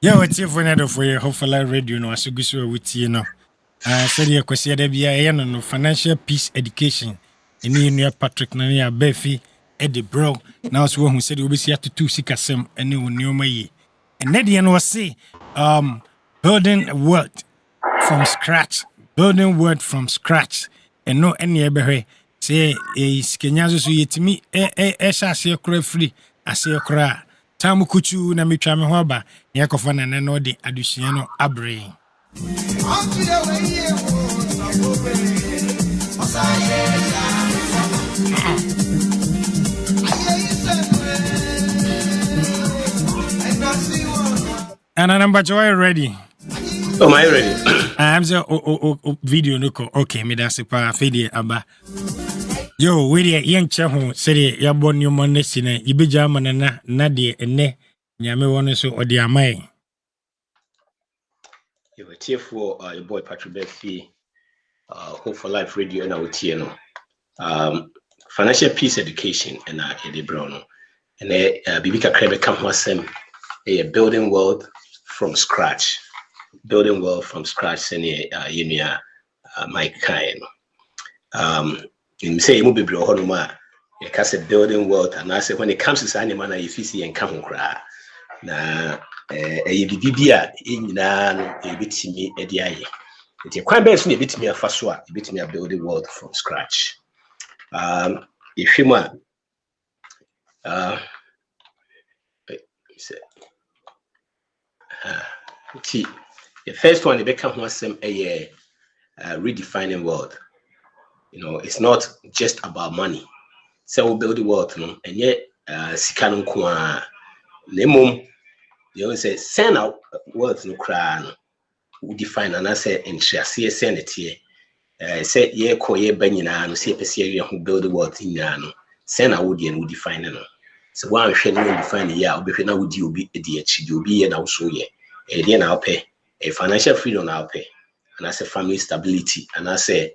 Yeah, what's your friend for your hopefully radio? No, I should go with you. No, said you question there be a no financial peace education. And you know Patrik Barfi, Eddie Bro. Now, so who said you be here to two sikasem and you knew me. And Nedian was say, building a word from scratch, building word from scratch, and no any ever say is Kenyazo so yet me shall cry free. I say cry. Tamu kuchu na mitwa me ho aba yakofa na no de adusua no abre and number joy ready. Oh, my ready. I'm the video no okay me da se pa fedi aba. Yo, we the young chaho said ya born your money sine ibija manana na de ene nyame won so odi amai. You were here for your boy Patrik Barfi, Hope for Life Radio and our TNO. Financial peace education and Eddie Brown. And Bibika Krebe Kampasem, a building world from scratch. Building world from scratch and a Mike Kain. In say you be honoma, you can say building world, and I say when it comes to animal, if you see and come cry. Na a bibia in nan a bit me a dia. It's a quite best a bit me a faswa, a bit me a building world from scratch. If you want, the first one, the become was some a redefining world. You know, it's not just about money. So we build the world, no, and yet, Sikanum Kwa Nemum, you know, say, send out words no crown, we define and I say, and shall see a senate here. Say, ye ko ye benina, no see a series who build the world in Yano. Send out woody and we define it. So one shall define the year, but now would you be a DH, you be an also ye, a dear now pay, a financial freedom now pay, and I say family stability, and I say,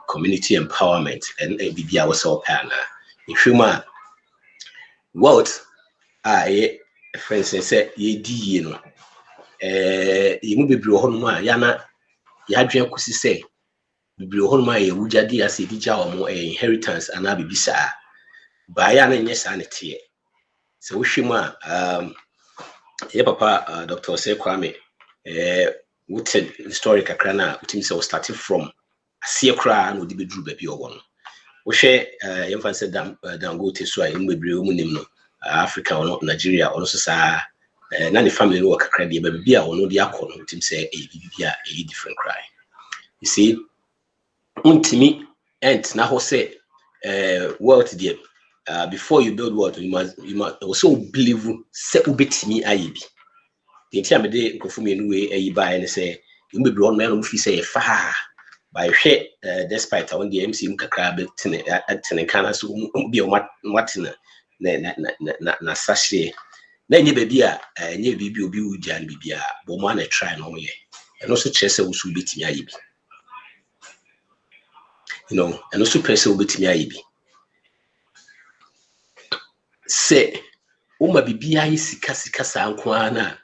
community empowerment and BB was all partner. If you ma what I for instance say ye you know you move be honma yana ya dwen kusi say be honma ye wujadi as edija or inheritance and na bibisa ba ya na nye sanity so wohwema ye papa Dr. Say Kwame what historic akrana utim say starting from see cry no de bedru ba bi owo no wo hwe yemfa se Dangote so a embebre mu nim no Africa or Nigeria or so sa na the family no kakra de ba bi a ono de akọ no tim say bibia a different cry. You see untimi ent na ho say wealth there before you build wealth you must also believe say ubetimi ayebi the time de nkofumi no we ayi ba ne say embebre on man no fi say fa by share despite on the MC kakra be tene kana so bi o matina na sashe na nye baby a nye bibi obi ujan bibia bo ma na try no ye and also chese wo so betimi ayebi you know and also pese wo betimi ayebi say o ma bibia yi sika sa nko ana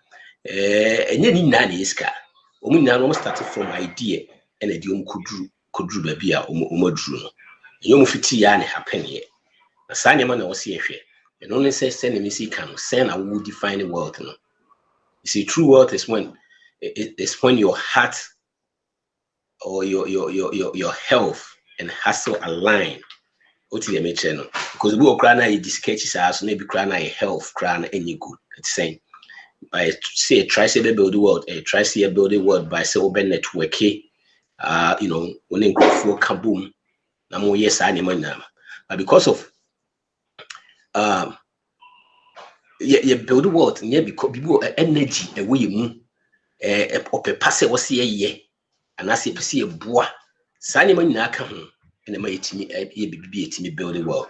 enye ni na iska o mu nyina no start from idea and a dium kudru baby a umadru no yom fiti ya ne happen here na sanya ma na wo se ehwe and only say send me see can send a would define the world no. You see true wealth is when your heart or your health and hustle align what you make channel because we okra na e sketches as no be kra na health kra na any good it's saying by say try say build the world try say build the world by say open network you know when in for kaboom na mo yes animal na but because of you build the world yeah because people energy away mu opepase wose ye anase pese eboa sa ne manyina aka ho ene ma yetimi bibi yetimi building well.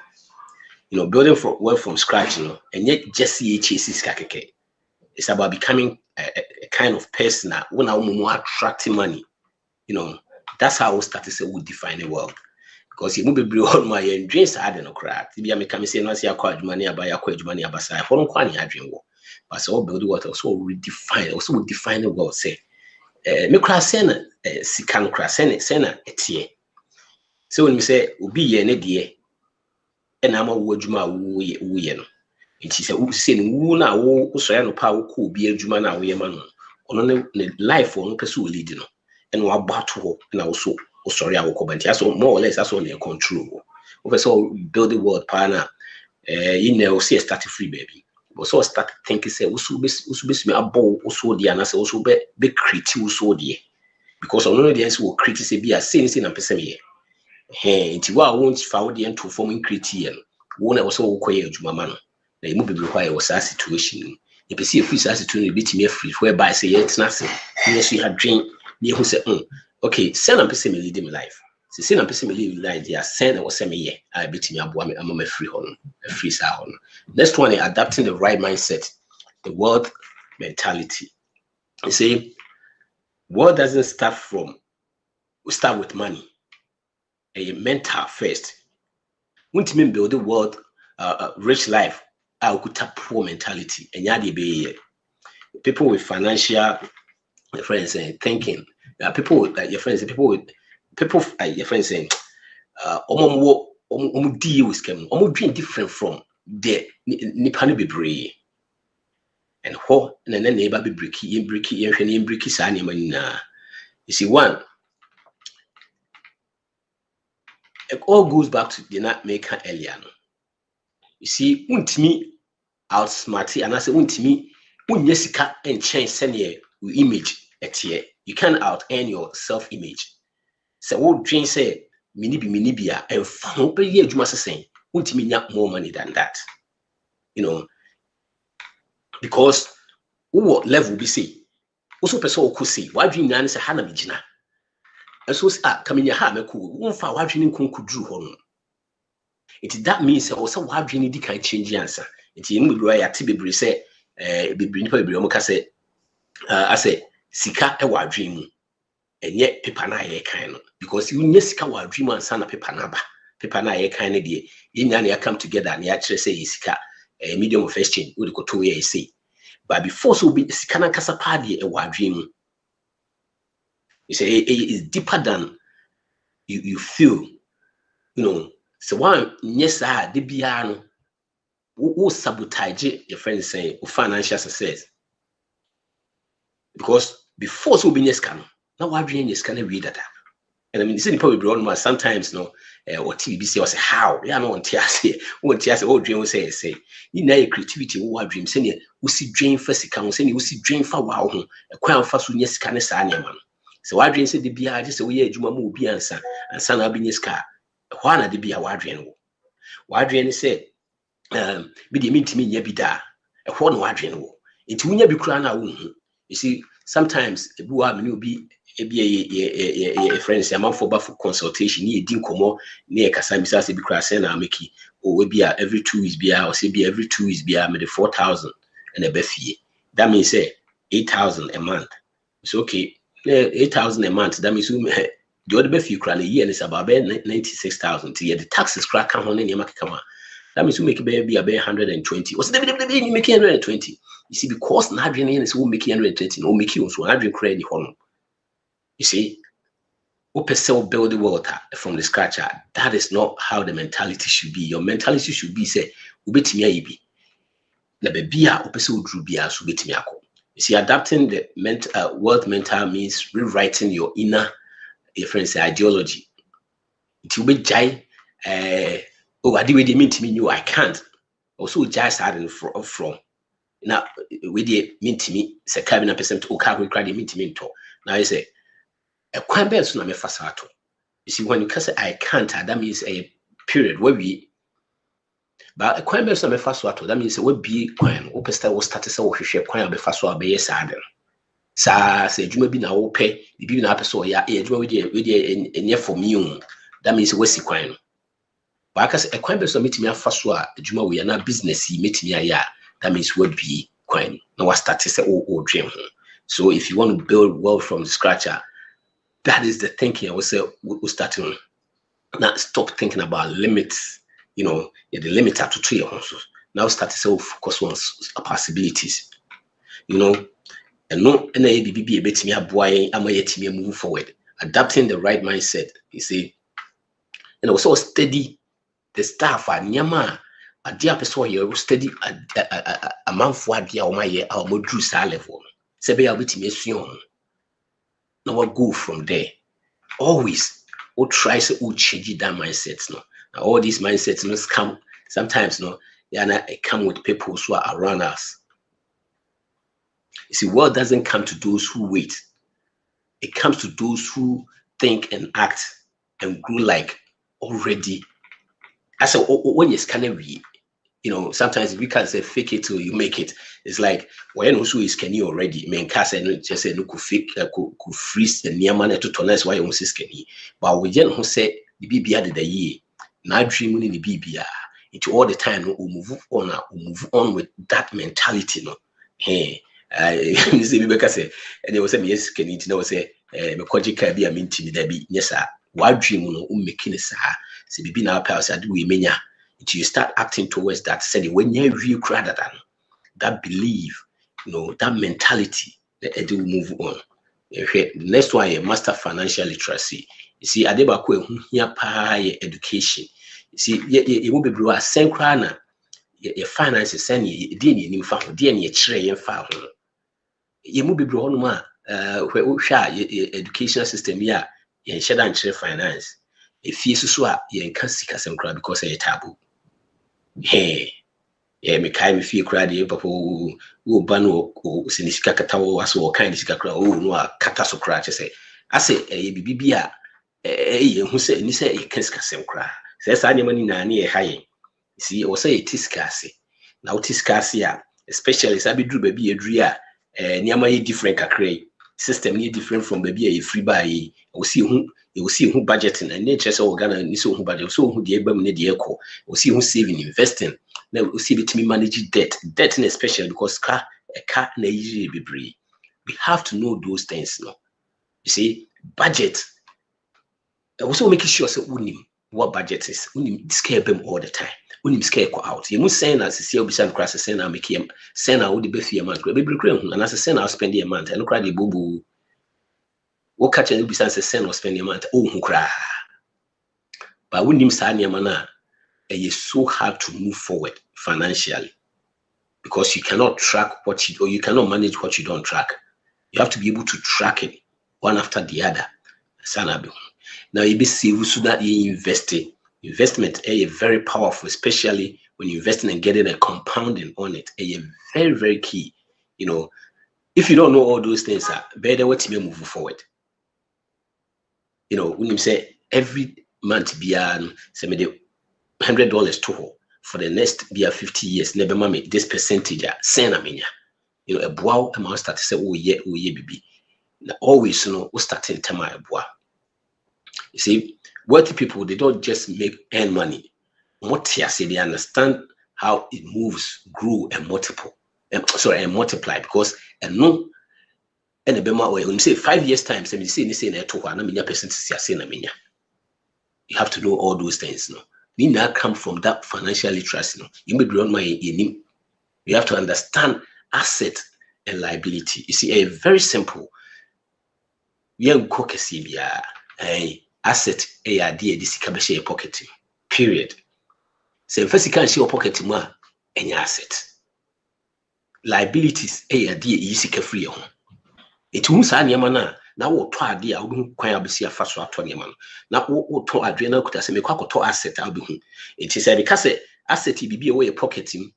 Building from scratch, and yet just chase keke. It's about becoming a kind of person that when I more attracting money. That's how we start to say we define the world. Because you move be on my dreams are no crack. If you make me say no see acquired money about acquired money about side for no dream work. But so build what also redefine also define the world say. Me crack sena sikan crack sena etie. So when you say ubi ye ne die and I'm a wojuma we no. It is a saying who na wo so ya no pa wo ko obi adwuma na wo ye ma no. Ono ne life ono pese wo lead no. And wa bato ho na wo so sorry I will comment. So more or less that's all their control. Also build the world partner. See a start free baby. But so start thinking say also be me abo also the and also be creative also the because on the answer will critique be a saying na person here. Nti wa won't found the to forming critique won also koye adwuma ma no. Na emu be require was a situation. If you see a free situation be me free whereby say it's nothing. Yes you had drink you who say okay, send a person me lead my life. Send a person me live life. They are send or send me yeah. I beat me up. I'm a free home, a free side. Next one is adapting the right mindset, the world mentality. You see, world doesn't start we start with money. A mental first. When you mean build the world, rich life, I could tap poor mentality. And yadi be people with financial friends and thinking. People like your friends, people like your friends saying, deal with scam, dream different from the Nipani be brave. And then neighbor be bricky, sani manina. You see, one, it all goes back to the not maker earlier. You see, me outsmarty, and I say, me, Yesika and change senior image at here. You can out earn your self-image. So what dream say minibia and found per year you must say, won't mean more money than that. Because what level be say? Also person could say, why dream nan is a hana mijina. And so coming your hammer cool, won't find why dreaming could drew home. That means also why dreaming can change answer. It's in the way at Tibi say, be bring for Briomocase. I say, Sika ewa dream. And yet paper na ye kind because you sika wa dream and sana paper na ye kind of the in come together and actually say sika a medium of exchange would go 2 years say. But before so be sika na kasa party a wa dream. You say it is deeper than you feel, So one yes the biano who sabotage your friends saying financial success. Because before so be yes can now why dream is kind of read that. And I mean, this is probably broad sometimes or TV say was how yeah no one tears oh dream say you know creativity what dream say we see dream first account say we see dream for wow a quite fast when yes can say man. So why dream say the bia just say we adwuma mu obi ansa na be yes car why na the bia why dream say be the mean nya bi da e ho no why dream wo nti wunya bi kura na wo you see sometimes e bu am ni obi a friends among for consultation ye din komo near Kasamisa be crassing na make or be every 2 weeks be or say be every 2 weeks be made 4,000 and a befee. That means say 8,000 a month. It's okay. 8,000 a month. That means the other befee cran a year and it's about 96,000 to get the taxes crack on in your kama. That means you make a baby a 120. What's the baby making 120? You see, because Nadrian is who making 120 or making also Nadrian credit home. You see, open build the water from the scratch. That is not how the mentality should be. Your mentality should be say, "Ubetimi ibi." Na bebia open drew bia so betimi ako. You see, adapting the world mental means rewriting your inner, ideology. It will be jai. I did they mean to me new. I can't. Also, jai starting from. Now, we did mean to me. Say, cabin percent. Okay, we cried mean to me. Now I say. A quite bad so na me fasato. You see, when you can say I can't, that means a period where we but a quite bad so me fasato, that means we be quite opesta will start to say we share quite be faso be yes Sa say adwuma bi na wo pɛ bibi na apɛ so ya adwuma we dey enye for me. That means we si kwan no. But akase e kwan be so metimi afa so a adwuma we na business yi metimi aya. That means we be kwan. Now what start to say dream. So if you want to build wealth from scratch, that is the thinking I would say we starting. Now stop thinking about limits, the limit to 3 also. Now start to say focus on possibilities. And no NABB a bit me a boy, am I to move forward, adapting the right mindset. You see, so steady the staff and Yama. A dear person here steady a month for dear or my year our module level. Sebe a bit me now what go from there. Always or try to change that mindset. No, now, all these mindsets must come sometimes. No, they come with people who are around us. You see, wealth doesn't come to those who wait. It comes to those who think and act and grow like already. I said, when you're kind of, sometimes we can say fake it till you make it. It's like when also is skinny already. I mean, cast and just say no could fake, could freeze the near man to turn. That's why you say skinny. But we just who say the BBA did the year. Now dreaming in the BBA. Into all the time, we move on with that mentality. No, hey. You see, because say, and they will say, yes, can you know, say, Mekoji can be a minty, there be, yes, sir. What dream, making it, sir. Say, be now, pals, I do we mania. Until you start acting towards that, say, when you're real rather than that belief, that mentality, that do move on. The next one, a master financial literacy. You see, Adebako, here, pay education. You see, it will be blue as Senkrana, your finances, send you, didn't found, didn't you tray and found. You move be brought where we share educational system here, you share and share finance. If you so you can't see some crowd because a taboo. Hey, me kind of feel crowd, who ban or Sinisika Katawa was all kind of crowd, no, Katasocrat. I say, a BBA, who said, you say, you can't some crowd. Says anyone in a near high. See, or say it is scarcity. Now, it is scarcity, especially Sabi Drew baby a drea. Niama different kakray system need different from baby a free buy. You will see who budgeting and nature so organ so who budget so who the ebam need the echo. We'll see who saving investing. Now we'll see it me manage debt especially because a car na easy be brave. We have to know those things now. You see, budget. Also making sure so what budget is. Unim scare them all the time. Unim scare out. You must send us a CLB class send out make him send out the Buffy a month. Baby cream and as a send out spend a month and cry the boo boo. What catch and be send or spend a month. Oh, who cry. But unim sanya mana, it is so hard to move forward financially because you cannot track or you cannot manage what you don't track. You have to be able to track it one after the other. Now you be see so that you investing. Investment is very powerful, especially when you're investing and getting a compounding on it. Is very, very key. If you don't know all those things, better what to move forward. When you say every month be say $100 to for the next be 50 years, never mommy this percentage send a bow amount start to say oh yeah baby. Always we start in time a bow. You see, wealthy people, they don't just earn money. They understand how it moves, grew, and multiply. Because and when you say 5 years time, you have to know all those things. We now come from that financial literacy. You have to understand asset and liability. You see, a very simple. Asset a idea this can share pocket. Period. So first you can share pocket any asset. Liabilities a idea easy free. It won't say mana now what to idea won't quite be see a fast to man. Now what to adrenal could say me to asset I'll be. It is a because asset be away a pocket him.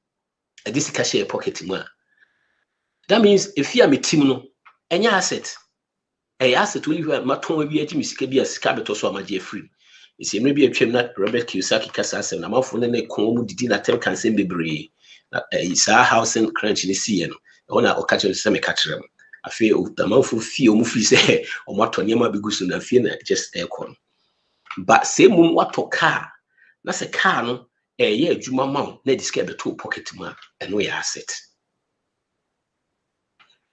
A this can share pocket. That means if you are me team any asset. A asset will you maton be a Jimmy be a scabeto so much free. You see, maybe a trim that Robert Kiyosaki Casas and I'm off on a comb did not tell can be brave. It's our house and crunch in the sea and on our catcher semi catcher. I feel the mouth of fear, say, or what on Yama Bigus and fear just aircon. But same what to car, that's a car, no, a year, Juma mount, let this get the 2 pocket man, and we asset.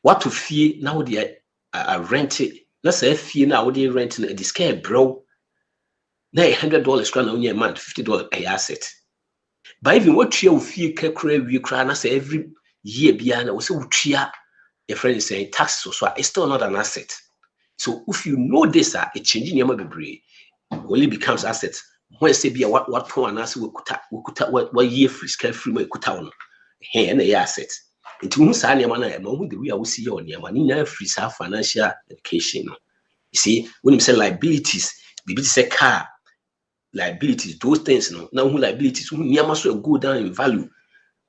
What to fear now, they are rented. Let's say fear now, they renting a discare bro. Now $100 grand on your month, $50 a asset. But even what you feel, we cry, say every year beyond, we say, your friend is saying taxes, so it's still not an asset. So if you know this, a changing your money only becomes assets. When say be what point and we could what year free scale free we could town here and the asset. It won't say any man the way I will see on your money now free financial education. You see, when you say liabilities, maybe say car liabilities, those things now who liabilities who must go down in value.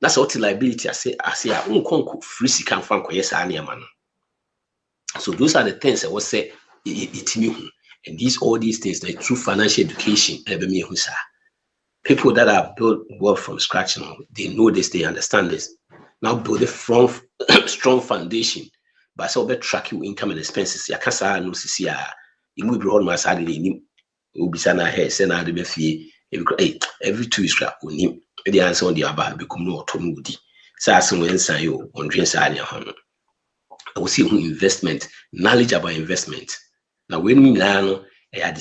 That's what liability I say I won't free can find yes man. So those are the things I was say it me. And all these things, like true financial education, people that are built wealth from scratch now, they know this, they understand this. Now build a strong foundation. But so better track your income and expenses. I can't say no see you will be on my side will be sana hair, send out the fee every 2 weeks on the answer on the about become no automobile. So as soon as you on dream side, I will see investment, knowledge about investment. Now, when we learn a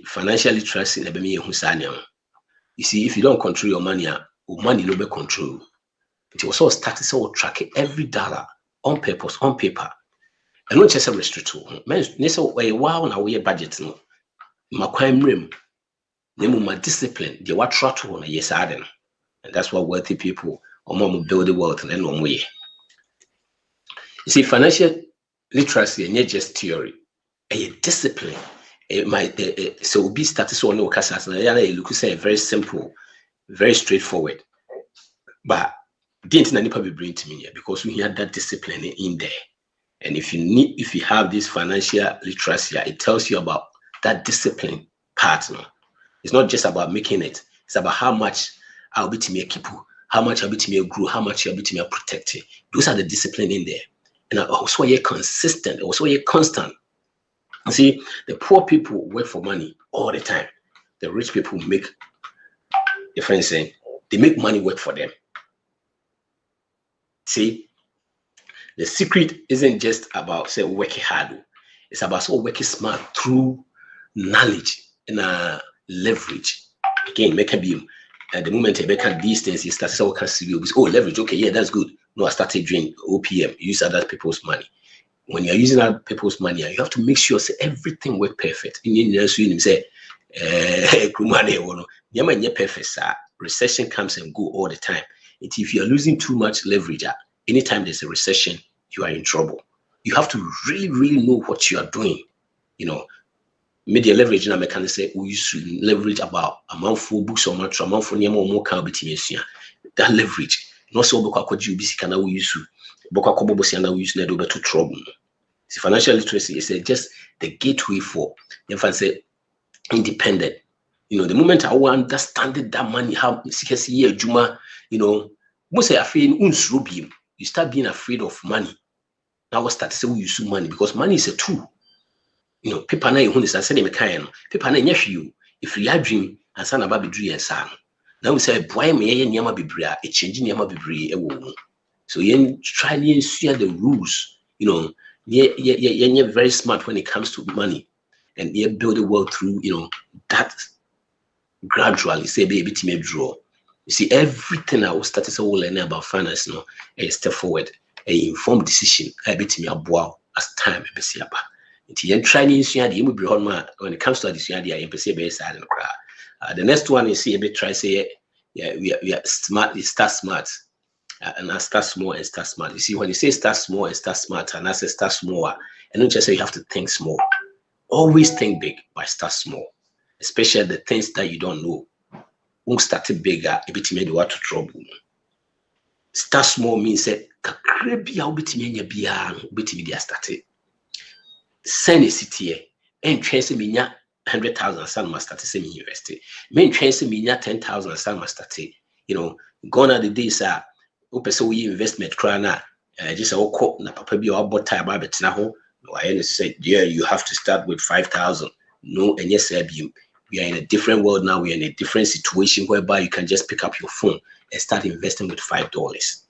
financial literacy, you see, if you don't control your money no be control. It was all started so tracking every dollar on purpose, on paper. And not just a restricted. Man, so a wow now we budget no. My crime rim, my discipline, the what trot on a yes aden. And that's what wealthy people or more build the wealth in one way. You see, financial literacy and not just theory. A discipline. So be status or no casas. Look say very simple, very straightforward. But didn't any probably bring to me here because we had that discipline in there. And if you have this financial literacy, it tells you about that discipline part. No? It's not just about making it. It's about how much I'll be to me keep, how much I'll be to me grow, how much I'll be to me protect. Those are the discipline in there. And also you're consistent, also you're constant. You see, the poor people work for money all the time. The rich people make, your friend saying, they make money work for them. See, the secret isn't just about say working hard. It's about so working smart through knowledge and leverage. Again, make a beam. At the moment I make these things, you start to see leverage. Okay, yeah, that's good. No, I started doing OPM, use other people's money. When you're using other people's money, you have to make sure say everything works perfect. In the you say, perfect. Recession comes and go all the time. If you're losing too much leverage, anytime there's a recession, you are in trouble. You have to really, really know what you are doing. You know, media leverage in American say we used to leverage about amount for books or much amount for near more can be that leverage. Not so because you can we use to we use to trouble. See, financial literacy is just the gateway for say independent. You know, the moment I understand that money, how see Juma, you know, most I feel you start being afraid of money. Now we start to say we use money because money is a tool. You know, people na who is say them kind. People na you if you have dream and san about be dream and san. Now we say boy me nyama bibria, e change nyama bibria e wo. So you try to share the rules, you know, you're very smart when it comes to money and you build a world through, you know, that gradually say baby to me draw. You see, everything I was starting to learn about finance, you know, a step forward, a informed decision, I bet me a bow as time be see about. It's trying to when it comes to this year, the next one is see a bit try say, yeah, we are smart, start smart. And I start small and start smart. You see, when you say start small and start smart, and I say start small, and not just say you have to think small. Always think big, but start small. Especially the things that you don't know. Won't start it bigger, a bit made what to trouble. Start small means that I'll be started. Send a city and trace me 100,000 son must start to university. Main trace me 10,000 son must start. You know, gone are the days are. So we investment crana just a na papa bi or bought time about now. I said, yeah, you have to start with 5,000. No, and yes, we are in a different world now. We are in a different situation whereby you can just pick up your phone and start investing with $5.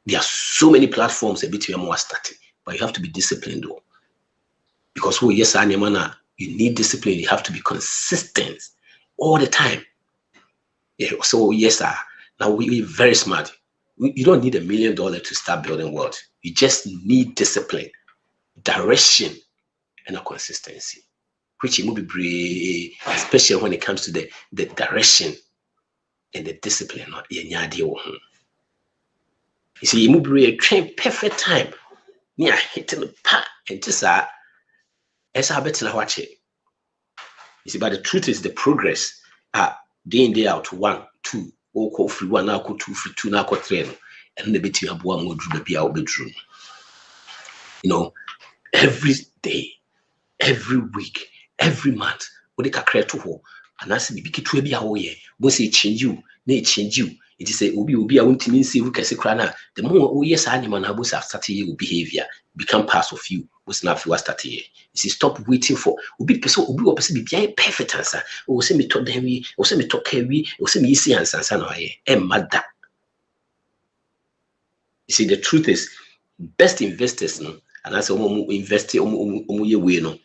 There are so many platforms a bit more starting, but you have to be disciplined though. Because yes, you need discipline. You have to be consistent all the time. Yeah, so yes, sir. Now we're very smart. You don't need $1 million to start building wealth. You just need discipline, direction, and a consistency, which will be brave, especially when it comes to the direction and the discipline. You see, you move a train perfect time. Near hitting the path and just as I bet watch it. You see, but the truth is the progress day in, day out, 1, 2, or call free 1, now call 2, free 2, now call 3, and the bit you have 1 more dream be our bedroom. You know, every day, every week, every month, what they can create to her, and I say, be to be our way, once it change you, they change you. It is a ubi, I want to mean, see, we can say, the more, yes, animal have started your behavior, become part of you, was not you are started. You see, stop waiting for ubi person, ubi person be behind perfect answer, or say me talk heavy, or say me talk heavy, or say me easy answer, and mother. You see, the truth is, best investors, no, and as a investor, no,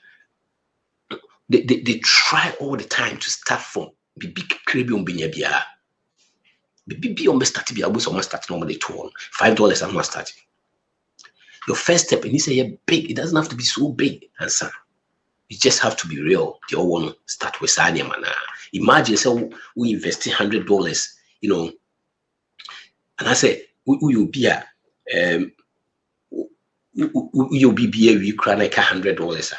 they try all the time to start from big crebium binya. Be almost started be almost start normally $5 and not starting. Your first step, and you say big, it doesn't have to be so big, answer. You just have to be real. You all want to start with Sanya mana. Imagine so we invest $100, you know, and I say you'll be you'll be we cry like $100.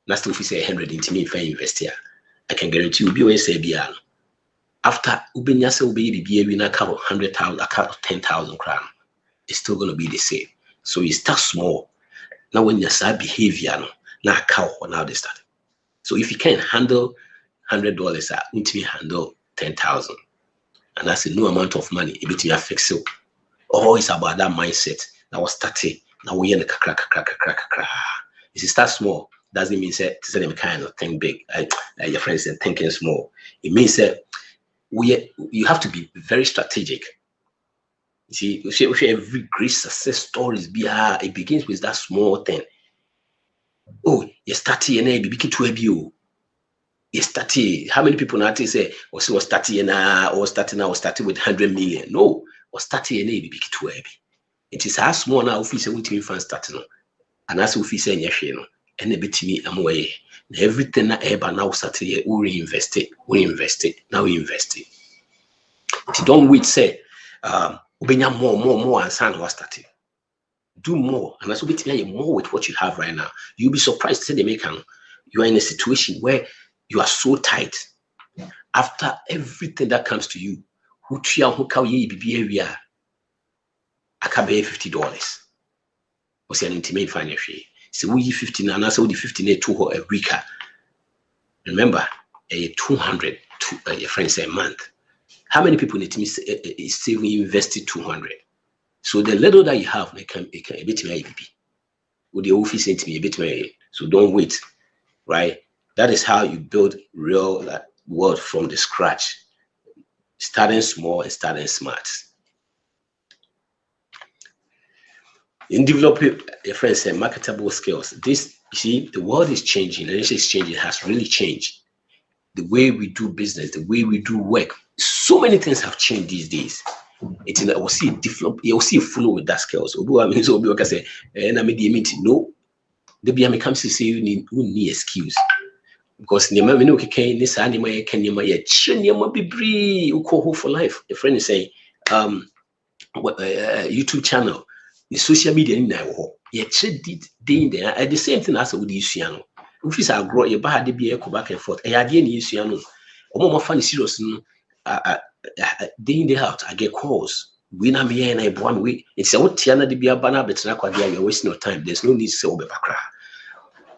That's if we say 100 into me if I invest here. I can guarantee you'll be always say after Ubenya say be we na account 100,000, account 10,000 crown, it's still gonna be the same. So you start small. Now when you start behavior, now account now they start. So if you can handle $100, until you handle 10,000, and that's a new amount of money. It between fix it. Oh, it's about that mindset. Now we're starting. Now we're in the crack. If you start small, doesn't mean say to say kind of think big. Your friends are thinking small. It means that you have to be very strategic. You see, every great success stories it begins with that small thing. Oh, you start and then begin to have you. You start. How many people now say, "Oh, so starting now, or starting now, or starting with 100 million"? No, or starting and then begin to have. It is as small now. Office with me fan starting, and as office and yeshino, and a bit me am way. Everything that ever now started, we invest it. Now we invest it. Don't wait, say, more, and son was starting. Do more, and that's what more with what you have right now. You'll be surprised to say you are in a situation where you are so tight. After everything that comes to you, who can ye be area? I can pay $50. Was an intimate financial. So we 15 and I saw the 15 to a week. Remember, a 200 to your friends a month. How many people need to is saving invested 200? So the little that you have, it can a bit maybe. With the office sent me a bit maybe. So don't wait, right? That is how you build real world from the scratch. Starting small and starting smart. In developing your friends say marketable skills. This, you see, the world is changing, and it's changing, it has really changed. The way we do business, the way we do work. So many things have changed these days. It's in we'll see develop, you'll see follow with that skills. I mean, so we can say, and I mean, no, the BM comes to say you need excuse. Because never know can this animal can you be bree for life. A friend is saying, YouTube channel, the social media in there, you did there at the same thing as with the Usiano. If it's a grow, you buy the beer, go back and forth. A idea in Usiano, or more funny serious, day in the out, I get calls. We na me and I 1 week. It's a what Tiana de Bia Banner, but you're wasting your time. There's no need to say over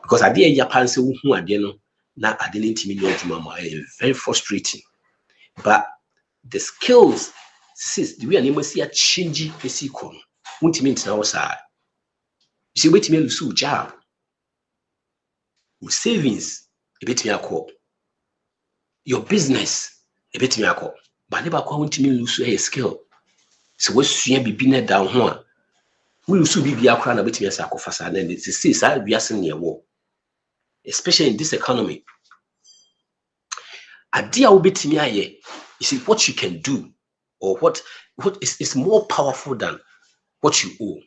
because I did Japan say who I didn't. Now I didn't intimidate mama. Very frustrating. But the skills, sis, the way I see a changing the sequence. Won't mean now, sir. You see, wait me lose job. With savings, a bit me a call. Your business, a bit me a call. But never won't me lose a skill. So what's you be net down one? We will soon be a crown a bit me a sacrifice, and then it's a sis, I'll be asking your war. Especially in this economy. A dear will be to me, you see, what you can do, or what is more powerful than what you owe.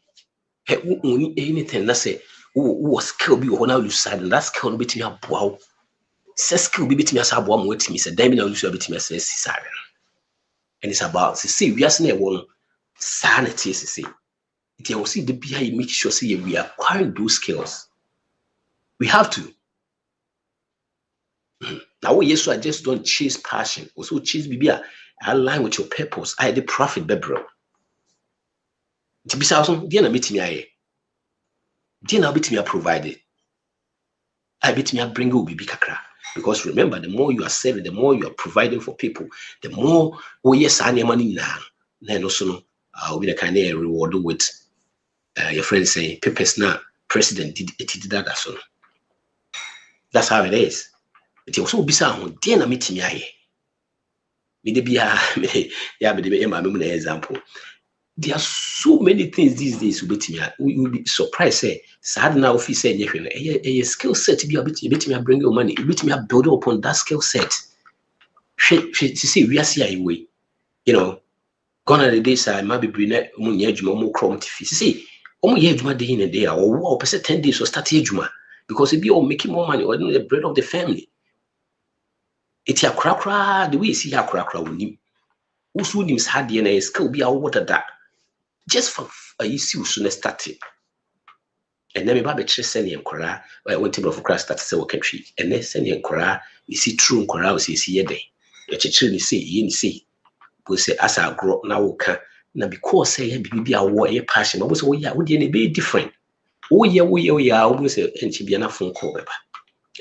Anything that say, oh, skill be or now you side, and that skill be to me a wow. Skill be to me as a bomb with me, said, damn, you should be to me as a siren. And it's about, see, we are saying one sanity, see. It will see the BI make sure, see, we are acquiring those skills. We have to. Now, yes, so I just don't chase passion. Also, chase BBA. Align with your purpose. I the profit, bebro. To be thousand, dear, meet me. I dear, now meet me. I provided. I bet me. I bring you BB kakra. Because remember, the more you are serving, the more you are providing for people, the more yes, I need money now. Then also, I'll be the kind of reward with your friends saying, "Papers now, president did that as well." That's how it is. It also be some dear na meet me aye. Me de bia me ya me de an example. There are so many things these days you will be surprised say sad now if you say a skill set be a bit me bring your money, bit me build upon that skill set. She see we are see way. You know, gone are the days I might be bring money ejuma mo chrome tv. See, ye ejuma day in a day or 10 days or start ejuma because if you're making more money or the bread of the family. It's a crack, the way you see a crack with him. Who names had DNA skill be our water that just for a issue soon started. And then maybe sending and cora, I went to of Christ that's our country, and then sending and cora, you see true and cora, you see a day. A chicken say, you see, we say, as I grow now, now because say, be our war, a passion, but was oh, yeah, would you be different? Oh, yeah, almost and she be enough phone call.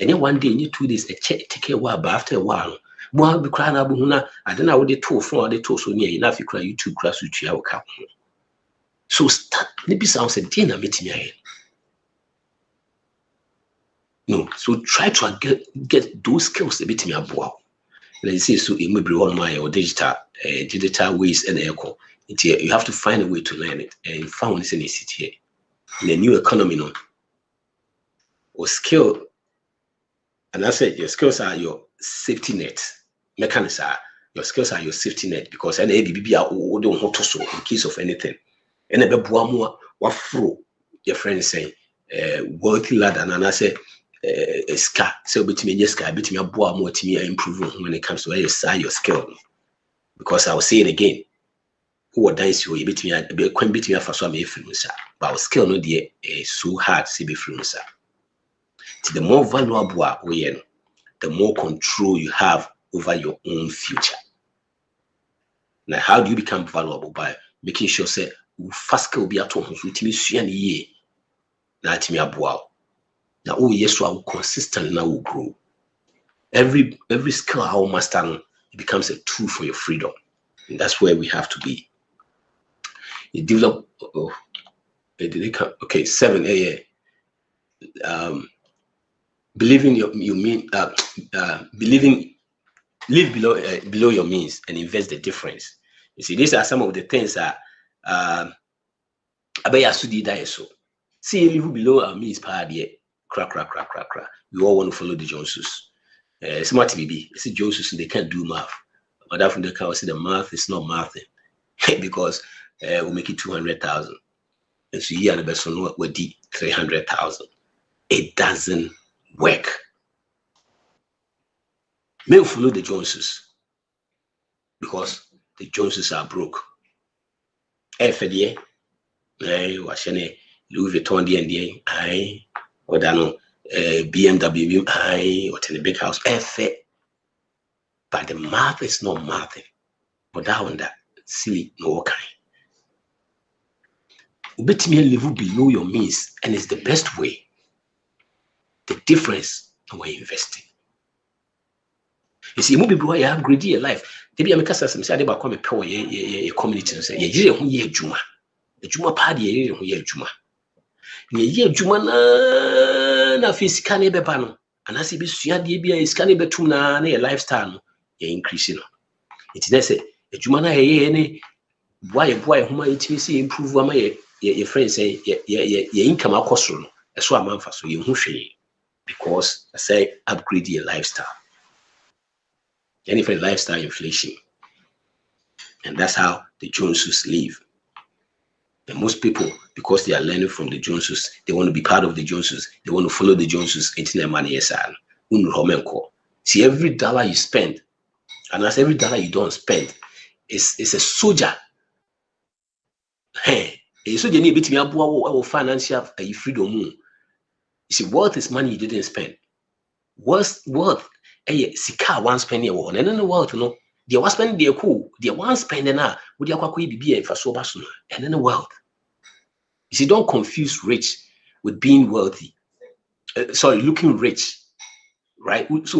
And then one day, in 2 days, a check take a while, but after a while, more be crying out, I don't know what they told from the told so near enough you cry YouTube class with your account. So start maybe sounds a dinner meeting here. No, so try to get those skills a bit me aboa. Let's say so it may be on my or digital ways and echo. You have to find a way to learn it and found this in a city in a new economy, no or skill. And I said, your skills are your safety net. Mechanics are your skills are your safety net because any ABB are don't want to so in case of anything. And a bebuamo what fro your friend saying, wealthy lad, and I say, ska, so between yes, ska, between a boa more to me improving when it comes to your skill. Because I will say it again, who would dance you between a queen between a first one, but our skill no dear is so hard to be influencer. The more valuable we are, the more control you have over your own future. Now, how do you become valuable? By making sure say fast will be at home with me year. Now to me now oh yes, I will consistently now will grow. Every skill I will master it becomes a tool for your freedom. And that's where we have to be. You develop okay, 7 believing you mean believing live below your means and invest the difference. You see, these are some of the things that abaya sudi die so. See, live below our means part here. Crack. We all want to follow the Joneses. Smart BB. See Joneses they can't do math. But often they can say the math is not mathing because we make it 200,000. And so here the best one would be 300,000. It doesn't work. May follow the Joneses because the Joneses are broke. FDA, Washington, Louis Vuitton, D&D, or BMW, or in the big house, but the math is not mathing. But that one, that silly, no kind. Bet me live below your means, and it's the best way. The difference in where you're investing. You see, most people have greedy life. They be a make us say they come a power a community and say, "Yeah, juma." Ejuma pa de ye ho ye ejuma. Ne ye ejuma na fi sika ne beba no. Anase bi sua de bi a sika ne betum na ye lifestyle no ye increase no. It na say ejuma na ye ne boy homa itimi see improve ama ye friends say ye income akosoro no. Eso amanfa so ye hu hwe because I say upgrade your lifestyle. Any for lifestyle inflation. And that's how the Joneses live. And most people, because they are learning from the Joneses, they want to be part of the Joneses. They want to follow the Joneses into their money. See, every dollar you spend, and as every dollar you don't spend, it's a soldier. Hey, a soldier need to be financial freedom. You see, wealth is money you didn't spend. Wealth, sika one spending one, and then the world, you know. They was spending their cool, they one spending now, with their quacky for so much, and then the wealth. You see, don't confuse rich with being wealthy. Looking rich, right? So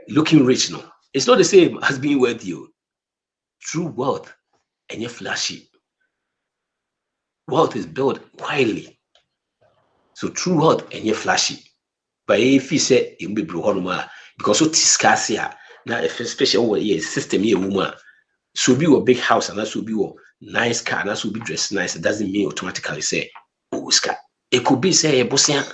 looking rich, no. It's not the same as being wealthy. True wealth and you're flashy. Wealth is built quietly. So true wealth and you're flashy. But if you say you'll be because so tiscasia now, especially system here, woman. So be a big house and that should be a nice car and that should be dressed nice. It doesn't mean automatically say, oh, scar. It could be say a bossian,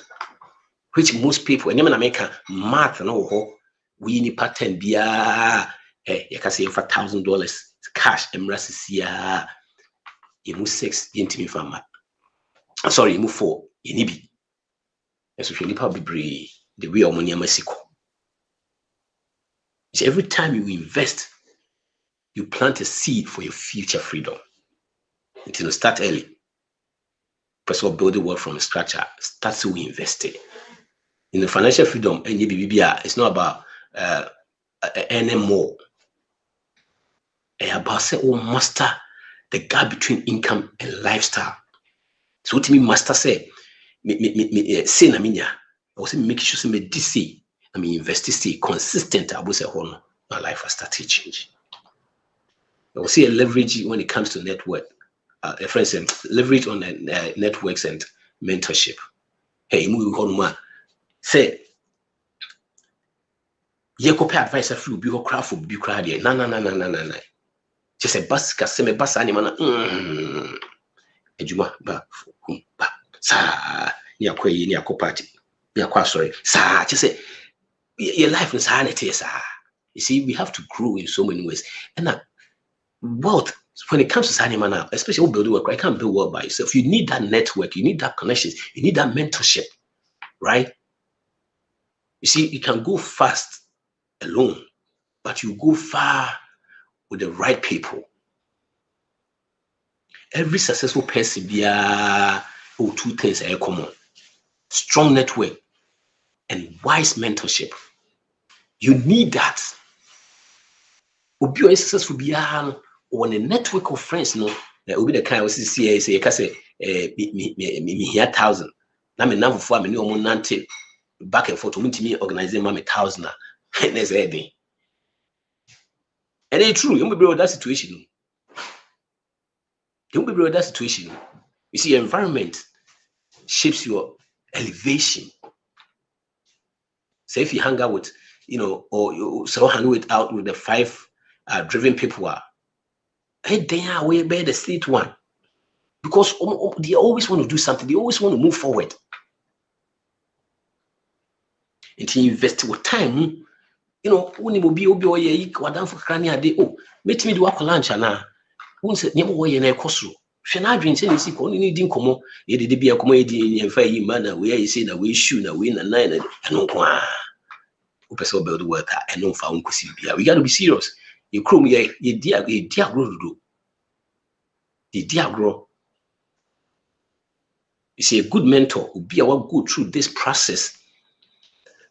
which most people, and you make a math no we need pattern be you can say for $1,000 cash emrasisia you move 6 into me farmer. Sorry, you move 4 you need be. And so you need probably the way of money Mexico. So every time you invest, you plant a seed for your future freedom. Until you start early. First of all, build the world from scratch. Start to invest it. In the financial freedom, and it's not about earning more. It's about say, master the gap between income and lifestyle. So what me master say, say na minya. I was make sure say me this say, I mean invest say consistent. I will say, my life has started change. I will say a leverage when it comes to network. A friend said leverage on networks and mentorship. Hey, move say you copy advice a few be craft for be crowd. No. Just a bus me bus animal. Ejuma ba sa ni akwa ni akopati ni akwa sorry sa just say your life is sanity sa. You see, we have to grow in so many ways. And now wealth, when it comes to animal now, especially building work, I can't build wealth by yourself. You need that network, you need that connections, you need that mentorship, right? You see, you can go fast alone, but you go far with the right people. Every successful person be two things are common: strong network and wise mentorship. You need that. Obi successful be on a network of friends, no. Obi the kind of say you can say me here 1,000. Now me now for me no more nante back and forth. Me organizing me 1,000. And that's everything. And it's true. You will be with that situation. You see, your environment shapes your elevation. So if you hang out with, or you hang out with the 5 driven people they are way better the state one. Because they always want to do something. They always want to move forward. Until you invest with time, when you be let me do a lunch and won't say never way in a costume. Shana dream saying, see, only didn't come. Ye did be a comedy in a manner where you say that we shoot a win and 9 and no one. Who build the work and no found Kusibia. We got to be serious. You crew me, ye dear grow to do. The dear grow. You see, a good mentor will be able to go through this process.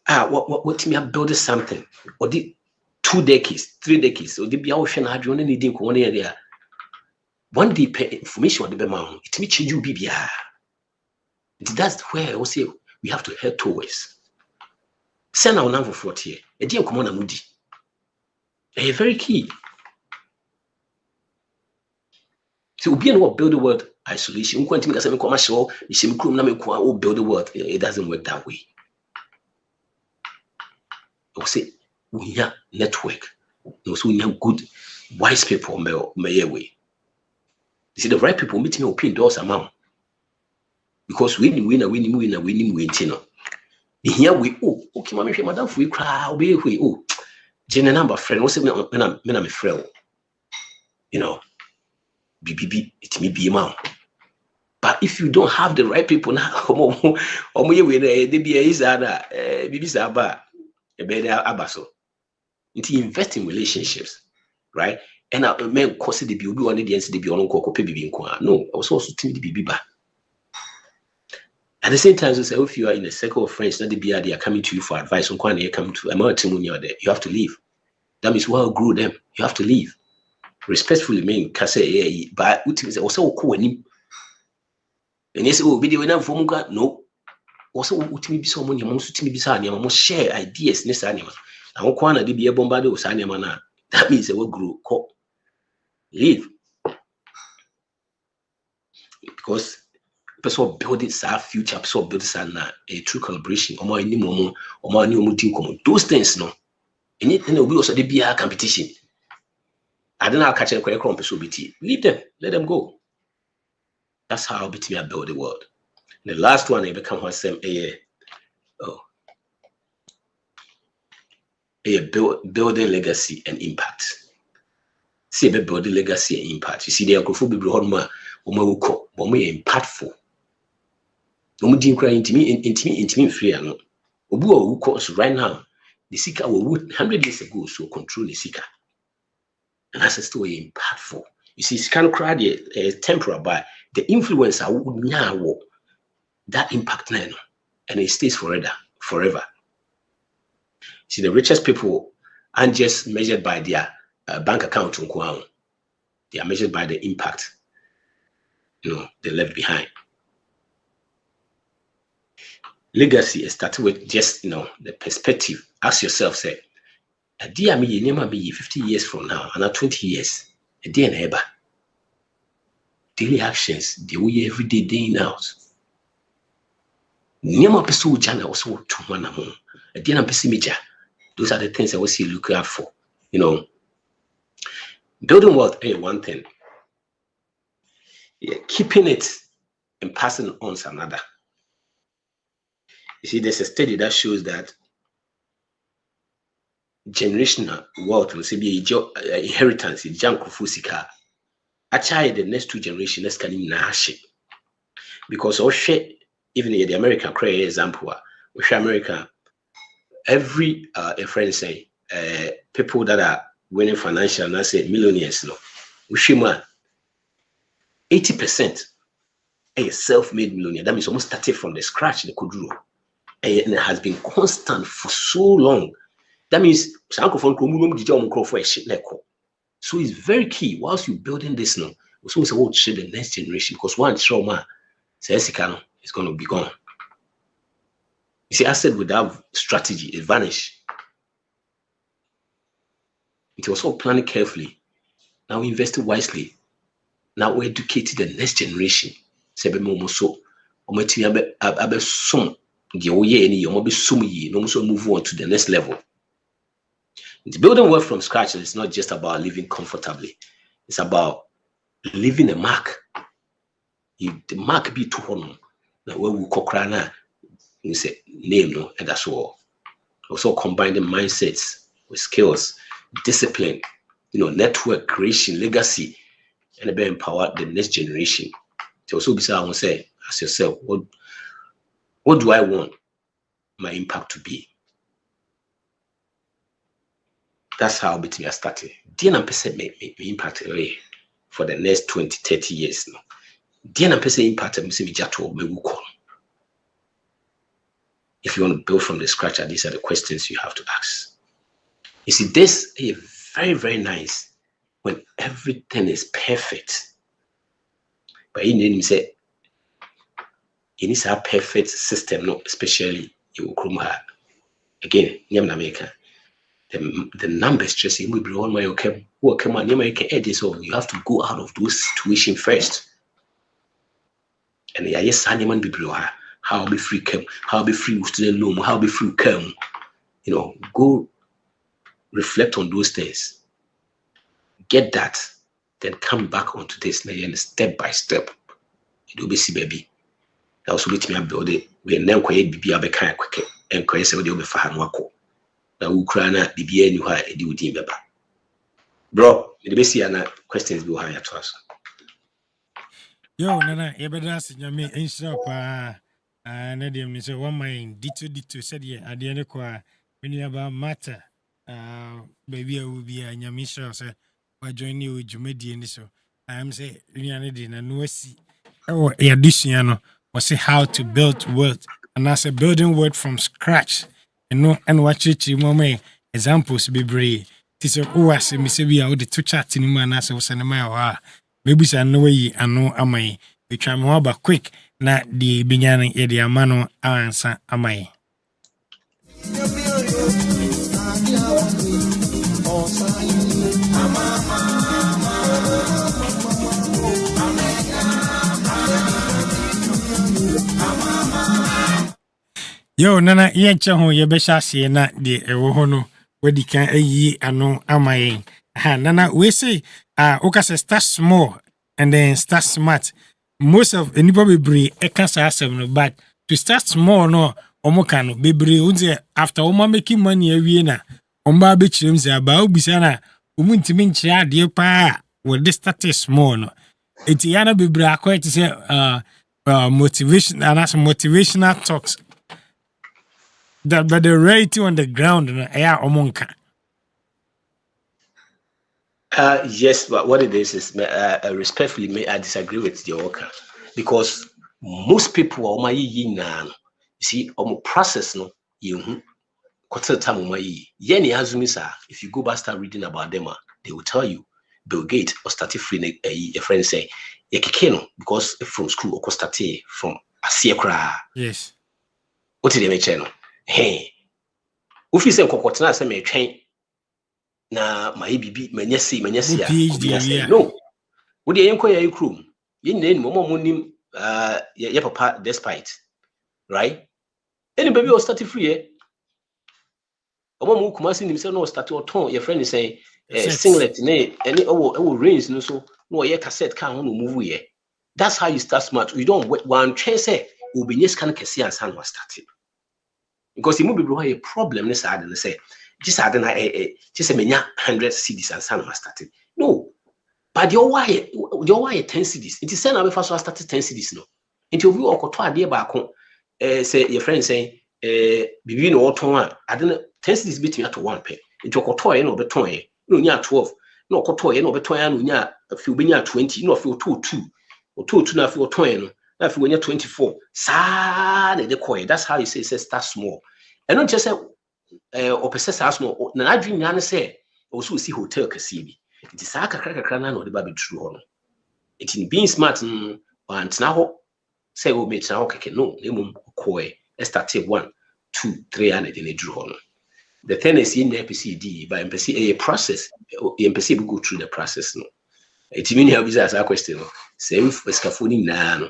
What me build something or the 2 decades, 3 decades, or the be ocean had only needing one area. One day information on the bema, it may change you BBR. That's where I will say we have to head towards. Send our number 40. A dear come on a moody. Very key. So we build the world isolation. Build the world. It doesn't work that way. I will say we have network. Also we have good, wise people may way. You see the right people meet me open doors among. Because we win. Here we okay, mommy, madam, we cry, we Jenna number friend, what's it when I'm a friend? You know, BBB, it's me be mom. But if you don't have the right people now, invest in relationships, right? And I men consider the be on the dance the be on no, I was also timid be at the same time, so if you are in a circle of friends, not the BR, they are coming to you for advice on when they come to a team you have to leave. That means well grew them, you have to leave. Respectfully, mean can say, but also cool him. And yes, oh, video enough for Muga, no. Also, ultimately, someone you must to me beside you, must share ideas, this animal. I won't want to be a bombarded with Sanimana. That means they will grow, leave. Because person building our future, person building a true collaboration, or more any moment, or more new team common. Those things, no. And it will be also the BR competition. I don't know how catch a quick competition. Leave them, let them go. That's how I build the world. The last one, I become what same building legacy and impact. See about building legacy and impact. You see, there are people more impactful. No more didn't cry intimate free. No, Obu course right now. The seeker will 100 years ago so control the seeker, and that's still impactful. You see, it's kind of cry the temporal, but the influencer would now that impact now, and it stays forever. See, the richest people aren't just measured by their bank account. They are measured by the impact, they left behind. Legacy is starting with just, the perspective. Ask yourself, say, a dear me, you never be 50 years from now, and 20 years, a day and ever. Daily actions, the way every day, day in out. Never pursue Jana also to one among a dear and pessimism. Those are the things I was looking out for. Building wealth is one thing. Yeah, keeping it and passing on to another. You see, there's a study that shows that generational wealth will be inheritance, Jankufusika. Actually, the next 2 generations can nash. Because even the American create example, America, every friend say people that are winning financial, and I say millionaires, man, 80% a self-made millionaire. That means almost started from the scratch. They could do, and it has been constant for so long. That means so it's very key. Whilst you're building this now, also about the next generation, because one trauma says it's going to be gone. You see, asset without strategy, it vanish. It was all planned carefully. Now we invested wisely. Now we educated the next generation. Move on to the next level. The building wealth from scratch is not just about living comfortably. It's about leaving a mark. The mark be too honor. Now when we call you say name, and that's all. Also combining mindsets with skills, discipline, network creation, legacy, and then empower the next generation. To also be said, I want to say, ask yourself, what do I want my impact to be? That's how I started. DNA make me impact for the next 20, 30 years now. DNA impact me jato me wuko. If you want to build from the scratch, these are the questions you have to ask. You see, this is very, very nice when everything is perfect. But in the say, it is a perfect system, especially you will come again, America. the numbers just say, we on my okay, work on you make edit, so you have to go out of those situation first. And yeah, yes, animal be below how be free come, how be free student loan, how be free come, go reflect on those things, get that, then come back onto this and step by step. It will be see baby. I also let me build it. We now create BB abe kind quick and create so they will be fahan wako. Now Ukraine BB any why it would be bro. The best questions be higher to us. Yo, Nana, Ebedas, Yami, Inshop, Nadium, is a 1 mind, dito said, yeah, at the end of qua, when you about matter, baby, I will be a Yamisha, sir, by joining you with Jumedi so. I am say, Rianadin, and no see, oh, Adiciano, was say how to build wealth, and as a building word from scratch, and watch it, you moment, examples be brave. Tis a oh, I say, Miss Abia, the two chat in man, as I was an mile. Maybe I know ye and no am I. We try more about quick, not the beginning of the amano answer am I. Yo, Nana, ye chaho ye besha see na de ewohono, where the can a ye and no am I. Ha, Nana, we say, okay, start small and then start smart. Most of anybody be a cancer asem, but to start small, no, omokano, baby, unze after oma making money every na, omba be chims about bisana, umuntimin chia dear pa, well, this start small, no. It's yana be bra quite to say, motivation and as motivational talks. That but the reality on the ground, no, omonka. Yes, but what it is respectfully, may I disagree with your worker because most people are my you see, process no you quarter time Yenny Azumisa, if you go back start reading about them, they will tell you Bill Gates or started free a friend say Ekikeno because from school or started from Asiakra. Yes. What did they make channel? Hey, if you say Kokotana say me train. Na my bibi manyasi PhD no wo de yenko ya ikrum yin na mo nim ya papa despite right any baby will start free mo kumasi nim say no start or ton your friend is saying singlet na any range no so no ye cassette can no move here. That's how you start smart. You don't one train say obenye scan kese ansan was started because you move be a problem this side and say just I just menya 100 CDs and some started. No, but your why 10 CDs. It is saying I first started 10 CDs no. Until we all to idea back say your friend saying bibi no oton I don't 10 CDs between at 1 pay. Into kotoy no beton no nya 12 no kotoy no beton no nya few be nya 20 no few 2 or 2 na few 20 no na few nya 24 sa de coin. That's how you say start small. And not just say or possess us more. Na dream yan say also see hotel kasibi. It is a kakra na no the baby true hono. It in being smart and now say we meet now keke no nemum koe start 1 2 3 and in a drew hono. The thing is in the MPCD by MPC a process MPC will go through the process no. It mean help is as a question no. Same for scaffolding na no.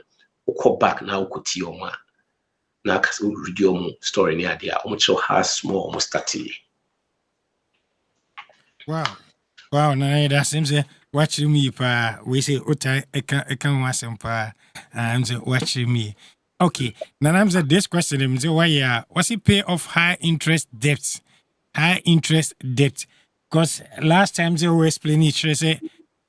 Go back now ko ti o ma. Na kaso video story near there almost has small almost 30. Wow, na that seems watching me pa we say uta eka wasem pa I'm watching me. Okay, now I'm this question I'm why what's it pay off high interest debt? High interest debt. Because last time they were explaining it say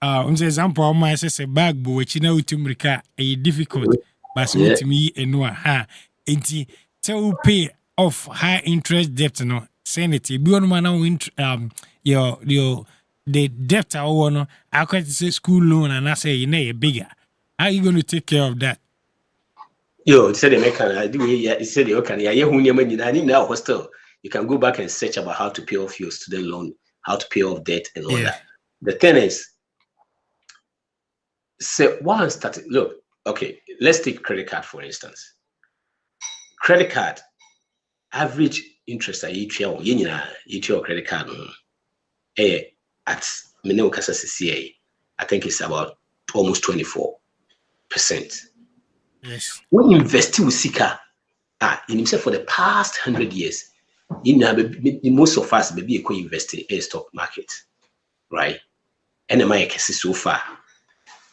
example my say bag bo which na utumrika a difficult but to me enwa ha enti say pay off high interest debt no sanity be on man your the debt I want I could say school loan and I say you know bigger. How are you going to take care of that? Yo, it said the it said the hostel. You can go back and search about how to pay off your student loan, how to pay off debt and all that. The thing is, so one started look, okay, let's take credit card for instance. Credit card, average interest I each year, each your credit card. At minimum CCA, I think it's about almost 24%. Yes. When you invest with Sika, in himself for the past 100 years, most of us maybe invest in a stock market, right? And the market is so far.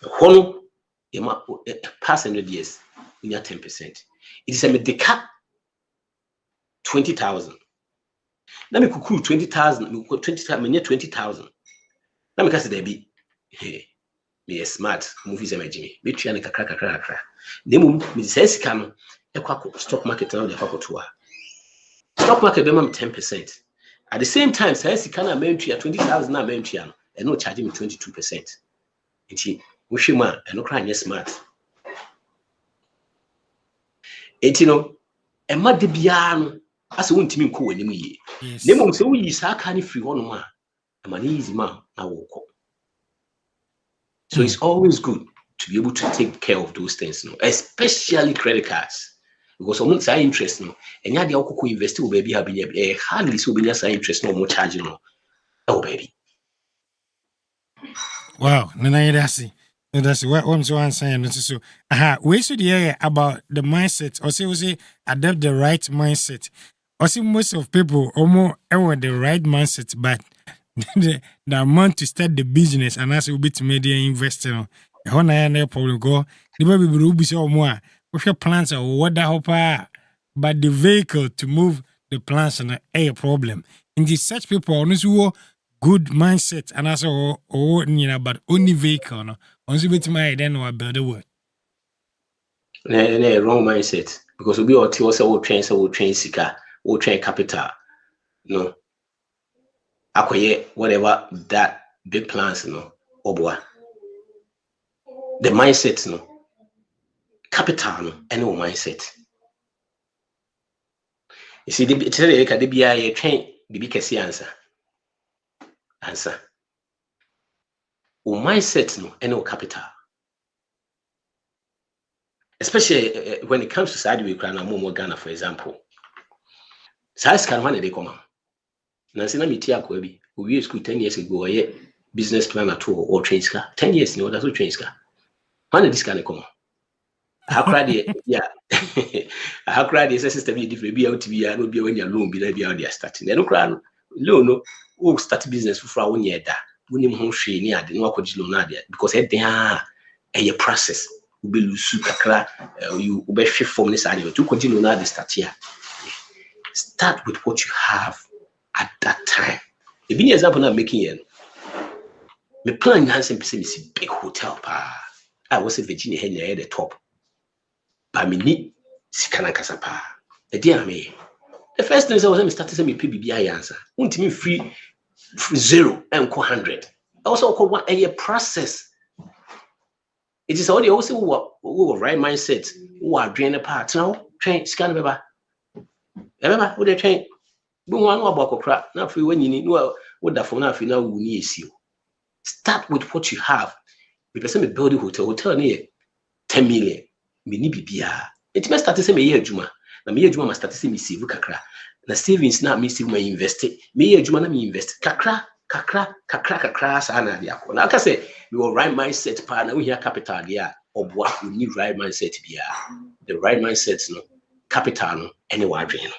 Whole past 100 years, we have 10%. It is a medica 20,000. Let me cook 20,000, 20,000. Let me say there be hey, me a smart movies Jimmy. Me try and kakra. Nemu me say sika no stock market now dey kwakotoa. Stock market be 10%. At the same time, say sika na mentria 20,000 na mentria no, and no charge me 22%. Nti wo hwe ma and no kra smart. Nti no e ma de bia no ase wontimi nko wani mu yi. Nemu se wo yi saa ka ni free ho no ma. Am easy man na wo ko. So it's always good to be able to take care of those things, especially credit cards. Because someone's interest, and yeah, they all invest in baby, hardly so many interest, no more charging. Oh, baby. Wow, that's what I'm saying. So, we should hear about the mindset, or say, adapt the right mindset. Or see, most of people almost have the right mindset, but the amount to start the business and as a bit media investor, no problem go. The baby will be so more. With your plans or what the hopper, but the vehicle to move the plans and a problem. In the such people, who good mindset and also but only vehicle, no, only bit my then or build the word. Wrong mindset because we be all train sika, will train capital, no. Acquire whatever that big plans, boy. The mindset, capital, any mindset. You see, the BI train, the BKC answer. Mindset, any capital. Especially when it comes to side we can more Ghana, for example. Size can one they come out. Nancy na metia kwabi. We school 10 years ago, business plan at all or train car. 10 years, that's what train car. When this can come. How cried yeah. How cried the system be different be out to be no be when your loan be there be out there starting. No cry loan no start business for 1 year da. When him home share ni ade no akodi loan there because e dey a process. You be lose kakra you be shift from this area to continue na dey start here. Start with what you have at that time. The big example I'm making here. My plan is a big hotel. I was in Virginia here at the top. But me need Sikana Kasapa. The dear me. The first thing I was starting to me PBBI answer. Want me free 0 and 100. I also call 1 year process. It is already also who right mindset who are drain apart now. Train scan remember. Remember who they train. One about crap. Now free when you need what the phone now will need you. Start with what you have. Because I'm building hotel near 10 million. Mini bibia. It must start to say me year juma. Na me year juma must start to say me save kakra. Na savings na me save me invest. Me year juma na me invest. Kakra sa na dia ko. Na aka say we will right mindset pa na we hear capital there. Obwa we need right mindset bia. The right mindset no capital no any wadwen no.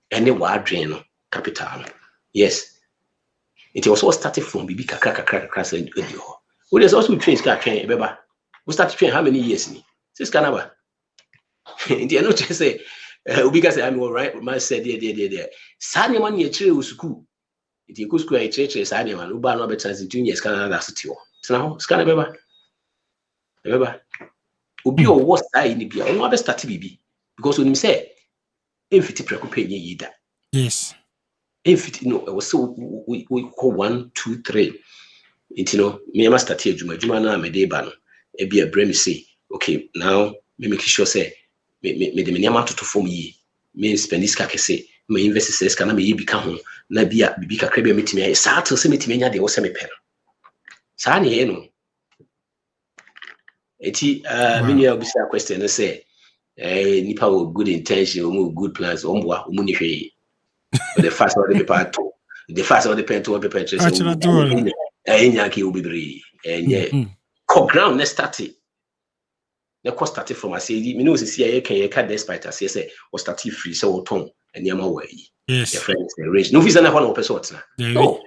Any wadwen capital no. Yes. It was all started from bibi kakra say edio. We there's also trains ka train beba. We started training how many years ni? 6 Canada. And you know to say because I'm all right mindset there. Sanya man ye chire school. It you go school I chire sanya man uba no better than 2 years Canada city. So now scan beba. Obi o what side ni bia. O be start bibi because when him say emfiti preko pay ye yida. Yes. Emfiti no I was so we call 1 2 3. It me must start here juma na me dey ba no. E be a bremi say okay now me make sure say me de me nyama to form yi me spend this kake say me invest say ska na me yi bi ka ho na bia bibi kakra bia metimi ay sa to say metimi nya de wo say me pɛ no sa na ye no eti me nua obi say question say nipa with good intention, with good plans, but the first of the paper to the first of the pen to paper to say will be and yeah, ground let's start it. The cost started from I say, you know, see, I can despite us, yes, was started free, so tongue and yama way. Yes, your friends, the range. No, visa, one person. No,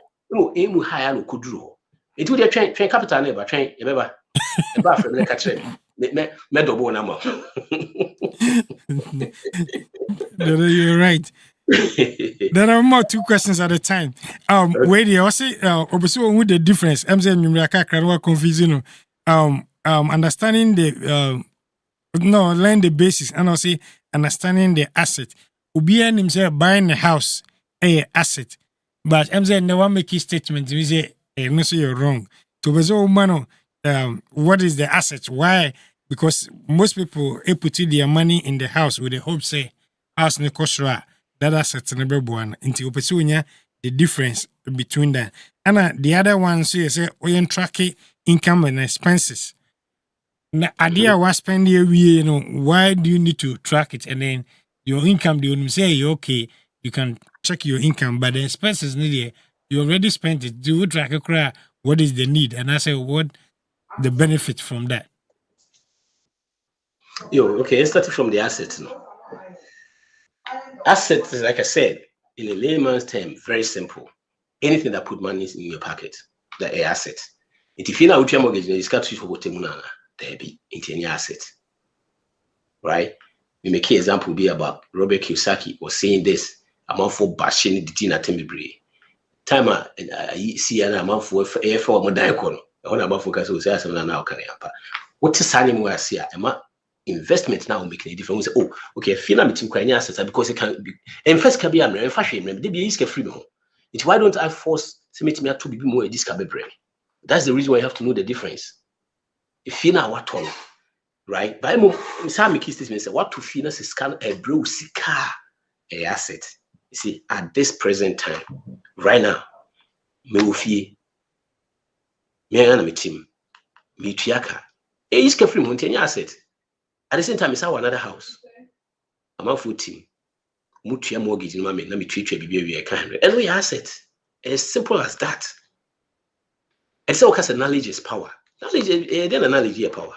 aim higher, no, could draw. It would a train capital never train, remember. About from the catcher, me double number. You're right. There are more 2 questions at a time. Wait, you also obviously with the difference. I'm saying you confusing. Understanding the learn the basis, and also understanding the asset. Ubian himself buying a house, a asset, but I'm saying no one make a statement. We say, no, so you're wrong. To what is the asset? Why? Because most people put their money in the house with the hope say house ne kosra that asset never one until the difference between that. And the other one say we track income and expenses. Now idea was spend why do you need to track it? And then your income, you say okay, you can check your income, but the expenses you already spent it. Do you track a cry? What is the need? And I say what the benefit from that? Okay, let's start from the assets. Assets, like I said, in a layman's term, very simple. Anything that put money in your pocket, that a asset. If you know what your mortgage is, got to for what there be into any asset. Right? We make an example be about Robert Kiyosaki was saying this amount for bashing the Tina Timibri. Time I see an amount for air for Modaikon. I want about focus will say something now can happen. What is signing where I see investment now making a difference? Oh, okay, if you're not meeting quite assets because it can be and first can be a fashion, maybe be easy free. It's why don't I force to make me to be more a discovery brain? That's the reason why you have to know the difference. If you're not what on, right? By some key statements, what to finance is scan a bro car a asset. You see, at this present time, right now, me ufi me and my team, me tuaka. Is free money asset. At the same time, it's our another house. I'm a full team. Mutia mortgage in my name, me treat you be a kind. And we asset. As simple as that. And so, because knowledge is power. Knowledge is then knowledge is power.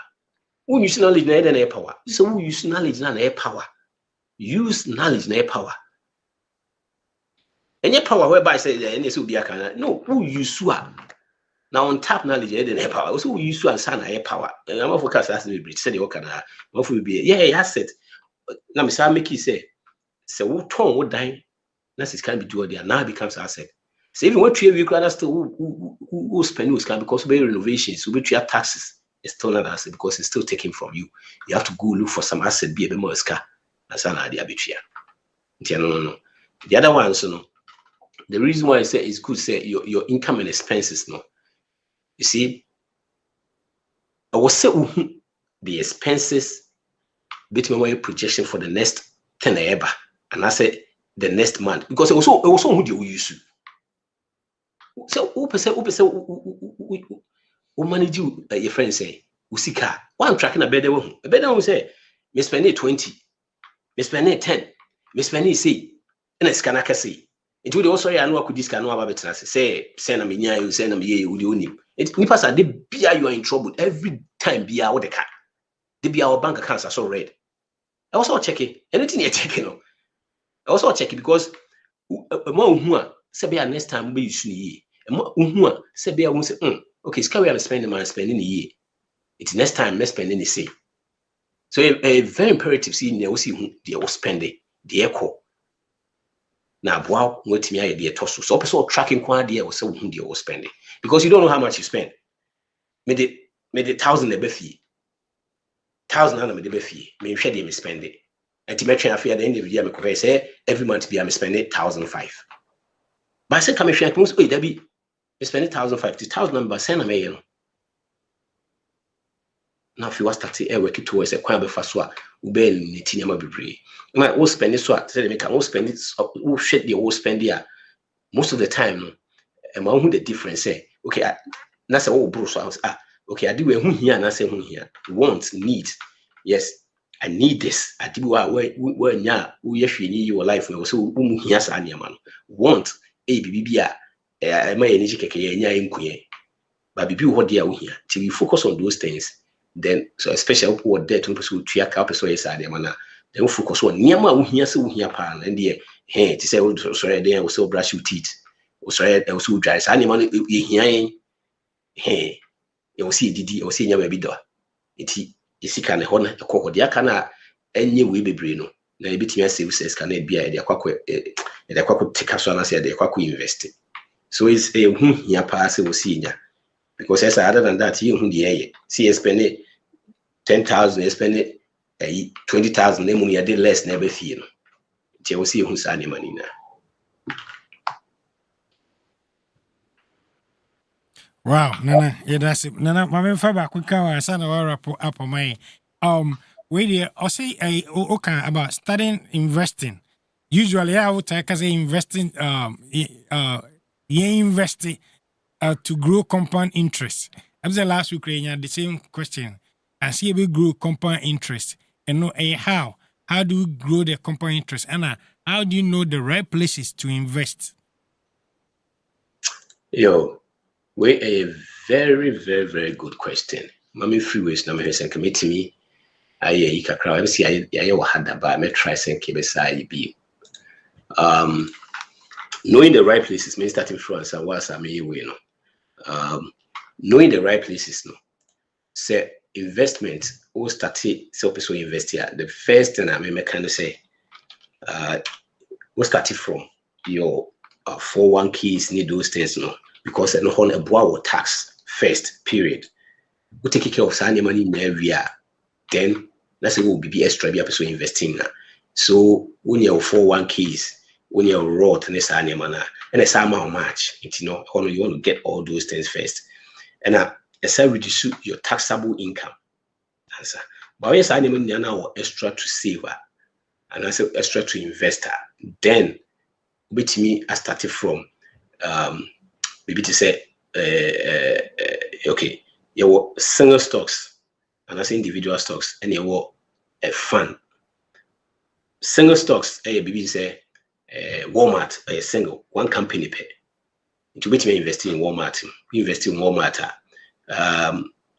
Who use knowledge na then air power. So who use knowledge na air power. Use knowledge na air power. And your power whereby I say the NS will be a kind. No, who use what? Now on tap knowledge then air power. Also who use to answer air power. And I'm a focus as the bridge. Say the work na. What will be asset. Now me say make you say who turn what dying. That is can be do there now becomes asset. So even what you require still who spend who's can because we renovations, we treat taxes. It's still not asset because it's still taken from you. You have to go look for some asset, be a bit more scar. That's an idea between. No. The other one, the reason why I say it's good, say your income and expenses, no. You see, I was say the expenses between my projection for the next 10 ever, and I said the next month because it was also who you use. So, who manage you, your friend say, Usika, why I'm tracking a better one. A better one say, me spend it 20, me spend it 10, me spend it say, and it's canaka say. It would also, I know I could discount about it. Say, send a minia, you send a me, you would only. It nippers are the beer you are in trouble every time, be our the car. They be our bank accounts are so red. I also check it, anything you're checking. I also check it because more who say, next time we use ye. And more say, be I won't say, okay, it's carry I'm spending my spending a year. It's next time let's spend any say. So a very imperative see they will see who they will spend it, the echo. Now wow, what me idea toss so person tracking quantity or so who they will spend it. Because you don't know how much you spend. Made it 1,000 a fee. 1,000 and a fee. Me share them spend it. And to make sure at the end of the year, me say every month be I'm spending 1,005. But I said come share most wait there be spend 1,005 1,000 number send a mail. Now if you was starting a work towards a quite before so ube ni tinyama bebree. My all spend it so say they make all spend it who shit the all spend there. Most of the time no and who the difference say okay na say oh bro so okay I do who here na say who here want need yes I need this. I do where nya we need your life. So yes, man. Want a BBA. My energy keke but be what they are here. Till we focus on those things, then so especially what debt to pursue to your cap so is there, man. Then we focus on near my here so here pan and the hey to say sorry then we so brush your teeth. Sorry, I was so dry. So anyone here hey you see Didi or see your baby door. Isi ka ne ho na ekoko de aka na enye we bebre no na ebitimi asave says ka na bia de akwakọ take so na say de akwakọ invest. So it's a hia pa say we see nya because as other than that you hu de see spend 10,000 spend 20,000 na mu ya de less na be fie no tie we see hu sa ne mani na. Wow, Nana, yeah, that's it. Nana, my man, Faba, quick hour, son of our up on my. Wait here, I'll say okay about starting investing. Usually, I would take as investing, investing to grow compound interest. I was the last week, the same question. I see we grow compound interest, and know how. How do we grow the compound interest? Anna, how do you know the right places to invest? Yo. We a very, very, very good question. Mami freeways na me sen committee me. Aye kakra. I see I had that but me try sen ke beside be. Knowing the right places means starting from and what's I mean we know. Knowing the right places no. Say investment or start so person invest here. The first thing I may kind of say we started from your 401ks need those things no. Because I know how a boa tax first period. We take care of some money in every year. Then let's say we'll be extra be person investing. So when you have 401ks, when you have Roth and this mana and it's how much, you know, how you want to get all those things first. And it's how reduce your taxable income. Answer. But yes, I money now extra to save and I say extra to investor. Then with me I started from maybe to say, okay, you were single stocks and I say individual stocks, and you were a fund. Single stocks, maybe say Walmart, a single one company pay. Into which may invest in Walmart, we invest in Walmart.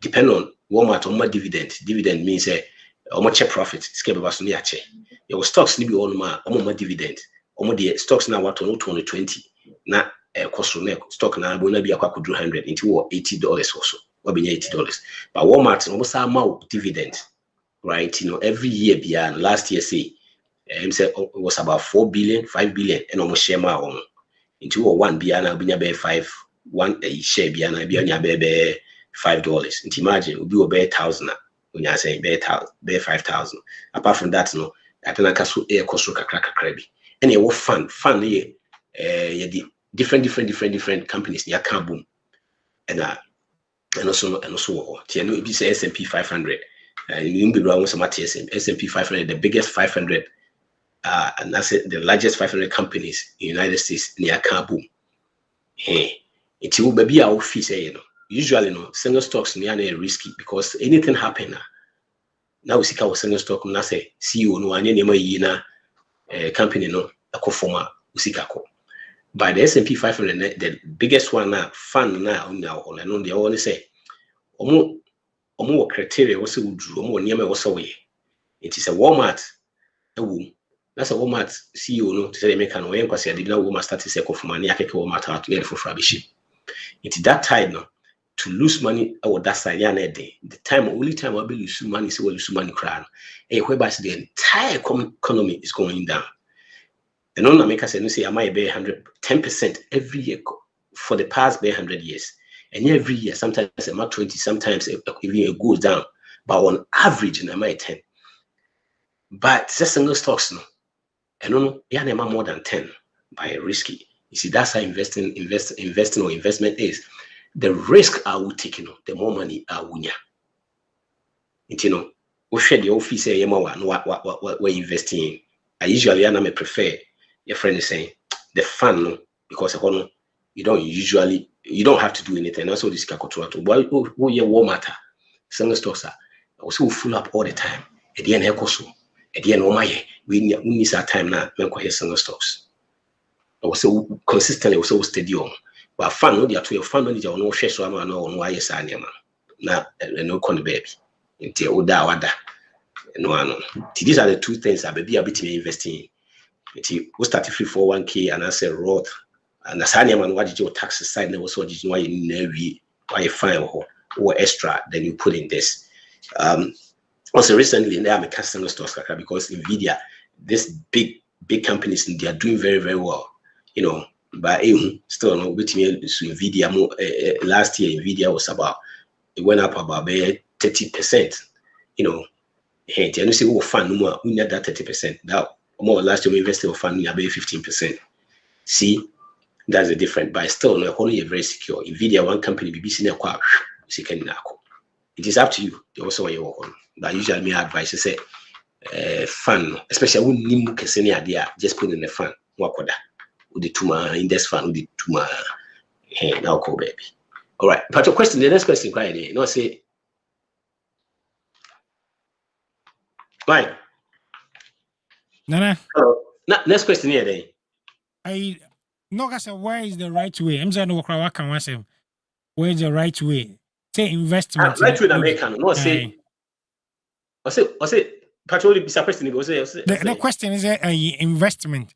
Depend on Walmart on my dividend. Dividend means how much profit. Scale of your stocks need be on my dividend. The stocks now what on 2020 now. Cost stock now will be a quack $100 into $80 also. What be $80? But Walmart almost a amount dividend, right? You know, every year beyond last year, say, it was about 4 billion, 5 billion, and almost share my own into one beyond I'll be near 5 1 a share beyond I be on your baby $5. And imagine will be a bear 1,000 when you're saying bear 5,000. Apart from that, no, I think I can air cost a crack crabby. And it was fun here. Different companies near boom and also TNO be say S&P 500 you be wrong some S&P 500 the biggest 500 and that's it, the largest 500 companies in the United States near boom. Hey, it will be our fee say you know usually no single stocks near risky because anything happen now we see our single stock na say CEO no anya nema yi na company no akofoma usikako. By the S&P 500, the biggest one now, fund now, and they only say, more criteria also would draw more near also way. It is a Walmart, that's a Walmart CEO, no, to say they make an way because I did not Walmart start to say for money, I take Walmart out to get for frabishing. It's that time no, to lose money or that side, yeah, the only time I'll be losing money, so we'll lose money crown. Whereby the entire economy is going down. And on America say I might pay 110% every year for the past 100 years. And every year, sometimes it's about 20, sometimes even it goes down. But on average, I might 10. But just single stocks, no. And no, yeah, more than 10 by risky. You see, that's how investing or investment is. The risk I will take, the more money I will. You know, we share the office say what we're investing in. I usually prefer your friend is saying the fun no, because you don't have to do anything. That's all this kakoto. But your Walmart, single stocks are also full up all the time. Again, Hekoso. Again, oh my, we need our time now. We go single stocks. I was so consistently, I was so steady on. But fan no dia to your fan no dia no hwe so ama no no aye sa nema. Na no kon baby. Nti oda wada. No ano. These are the two things that baby abiti investing in. Nti we start 401k and I say Roth and asanya man what your tax side na so did why you why you find or extra then you put in this. Also recently they are making single stocks because Nvidia, this big companies, they are doing very, very well. You know, but still no between Nvidia last year Nvidia was about, it went up about 30%. You know, and you say oh fund no more, we need that 30%. Now more last year we invested in fund about 15%. See, that's the difference. But still no only very secure. Nvidia one company BBC na kwa second na. It is up to you. They also what you work on. But usually my advice is say fund, especially when you kese ni idea, just put in the fund. Wakoda. With the tuma index fund, with the tuma hey now call baby. All right. But your question, the next question, quite you know, say right. Nana. Next question here then. I no I said where is the right way? I'm saying what can I say? Where is the right way? Say investment. Right way in American. No say. I say. Patrol bisa question go say. The question is investment.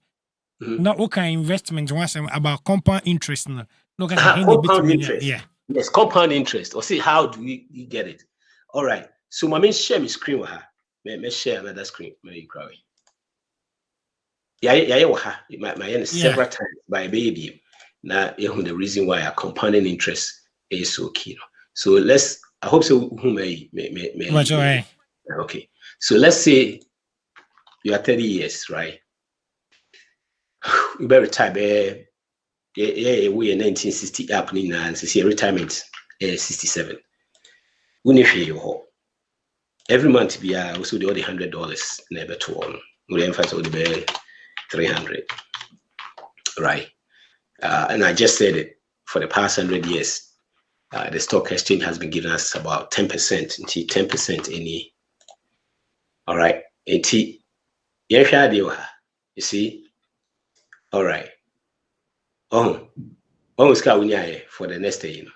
Not what kind of investment once about compound interest. No, compound interest. Yeah. Yes, compound interest. Or see how do you get it? All right. So my main share my screen with her. May share another screen. May you cry. Yeah, my several times by baby. Now the reason why a compounding interest is so key. So I hope so. Who may. Okay. So let's say you are 30 years, right? You better retire. We in 1960 happening and see retirement 67. Every month we are also the $100 never to on. We emphasize the 300, right? And I just said it for the past 100 years. The stock exchange has been giving us about 10%, 10% any. All right, you see, all right. Almost car for the next day, you know.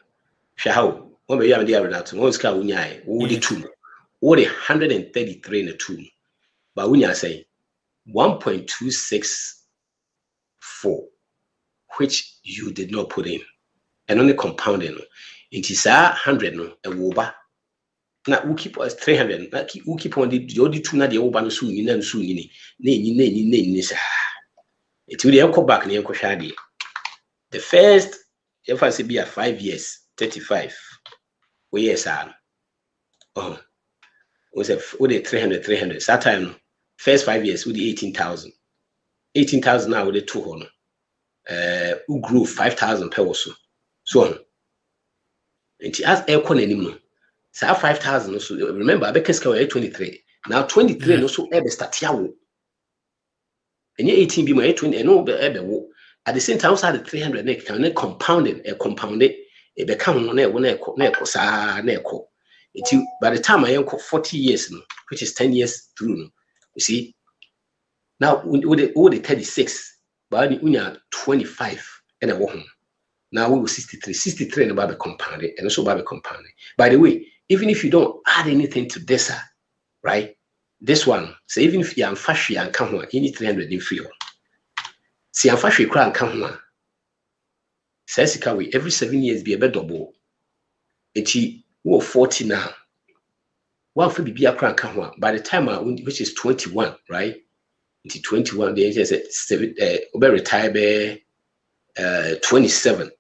Shahau, one may have the other to one car unyai, woody two, or 133 in a two. But when you say 1.264, which you did not put in, and only compounding, it is 100 no a woba. Now we keep us 300. Now we keep on the two na the woba no soon in and soon in it. It will come back near Koshadi. The first, if I say be at 5 years, 35. Oh yes, was a 300. That time, first 5 years with the 18,000. 18,000 now with the 200. Who grew 5,000 per also. So on. And she asked aircon anymore. So 5,000 also. Remember, I became 23. Now 23 also ever start here. And 18 be my 20 and no ever. At the same time, also the 300 neck can compounded it become one echo. By the time I am 40 years, which is 10 years through, you see. Now all the 36, but we are 25 and a woman. Now we were 63 and about the compounded and also about the compounded. By the way, even if you don't add anything to this, right? This one, so even if you are fashion and come on, you need 300 in free. See, I'm fashion cry and come on. Says every 7 years be a bit double. And she 40 now. One for be a crank come on. By the time which is 21, right? Until 21, the age is retire 27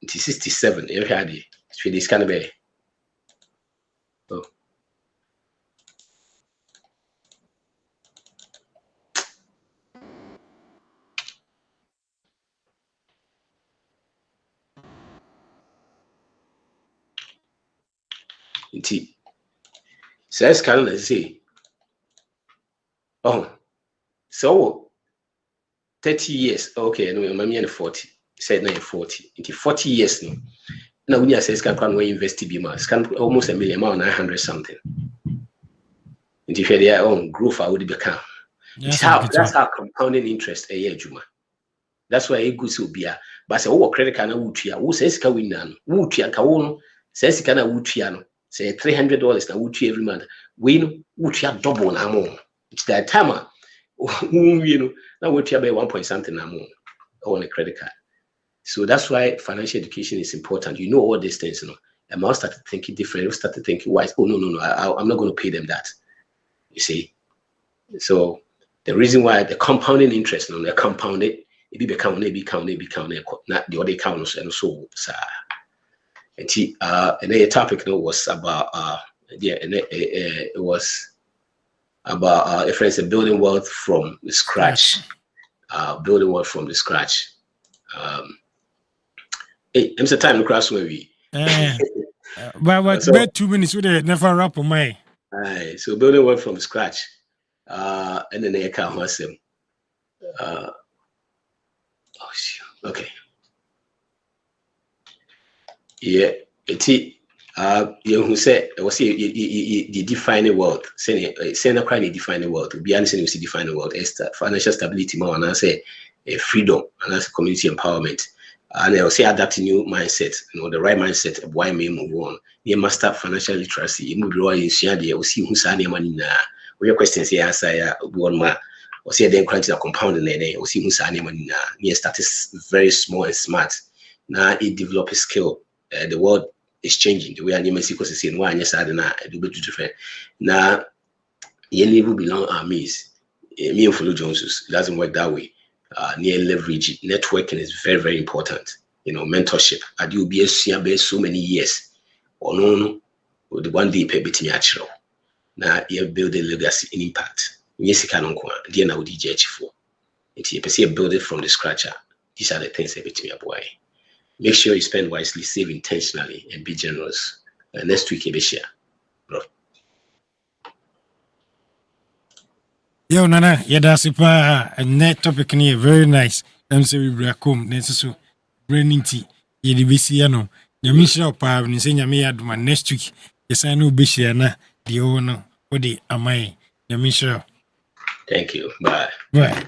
until 67. You had it. It's really kind of a says can say so 30 years okay no I'm 40 said 40 into 40 years now when you say can we invest be mas can almost $1 million 900 something If you their own growth, I would become. Yes, That's how compounding interest a year, Juma. That's why a good will be a but say, credit card, who says Kawin, who Kawono, says Kana Wuchiano, say $300 na Wuchi every month. We Wuchia double amount. It's that time, you know, now Wuchia by 1 point something amount on a credit card. So that's why financial education is important. You know all these things, you know. And I started thinking different. I started thinking wise. Oh no, I'm not going to pay them that. You see. So the reason why the compounding interest, you know, they compound it. It be count, not the other accounts and so. And the topic, you know, was about it was about a friend said building wealth from the scratch. Building wealth from the scratch. Hey, I'm time to cross where we. But 2 minutes would never wrap on my. So building wealth from scratch. And then the account was him. Okay. Yeah, you who said was the defining wealth. Saying the crying defining wealth. Be honest, you see defining wealth. Financial stability more, and I say freedom, and that's community empowerment. And I will say adapting new mindset, you know, the right mindset of why may move on. You master financial literacy. You move in share the or see who's any money now. Your questions here answer one more. Or say then crunch a compound in there, or see who's any money now. You start very small and smart. Now it develop a skill. The world is changing. The way I see because it's in one yes I do bit different. Now you will belong armies. Me and Follow Jones, it doesn't work that way. Near leverage, networking is very, very important. You know, mentorship. I do be so many years. Or no, the one day pay bit natural. Now you build a legacy in impact. Yes, you can unquote. Dear now DJ for. It's you build it from the scratch. These are the things that between your boy. Make sure you spend wisely, save intentionally, and be generous. Next week, you be share, bro. Yo, Nana, that's a net topic here. Very nice. I'm saying we come. Necessary branding tea. You be see, no. You miss your power. You say you may add my next week. Yes, I know. Be share na the owner. What the am I? You miss your. Thank you. Bye. Bye.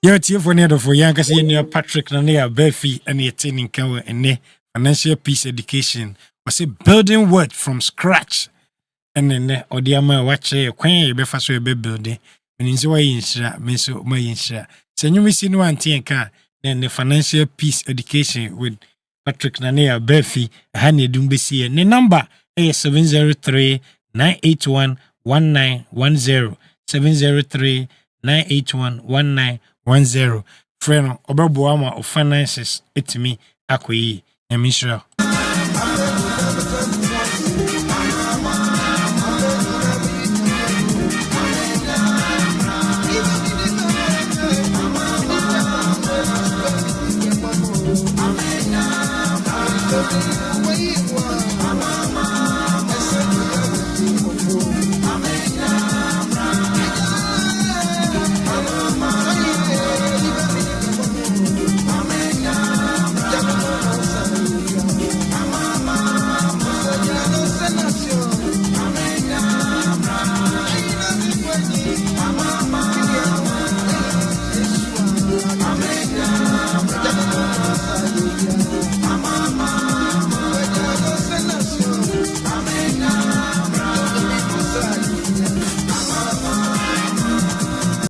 You're here for need for young kasi near Patrik Barfi and your training cover and financial peace education was a building word from scratch. And then or the ama watch a queen be fast way building. When in so inshra, meso my inshra. Send you missing one car, then the financial peace education with Patrik Barfi, a honey dumbisi. And the number is 703 981 1910 703 981 1910. Friend, Oberboama of finances, it's me, Akwi, and Mishra. Amen.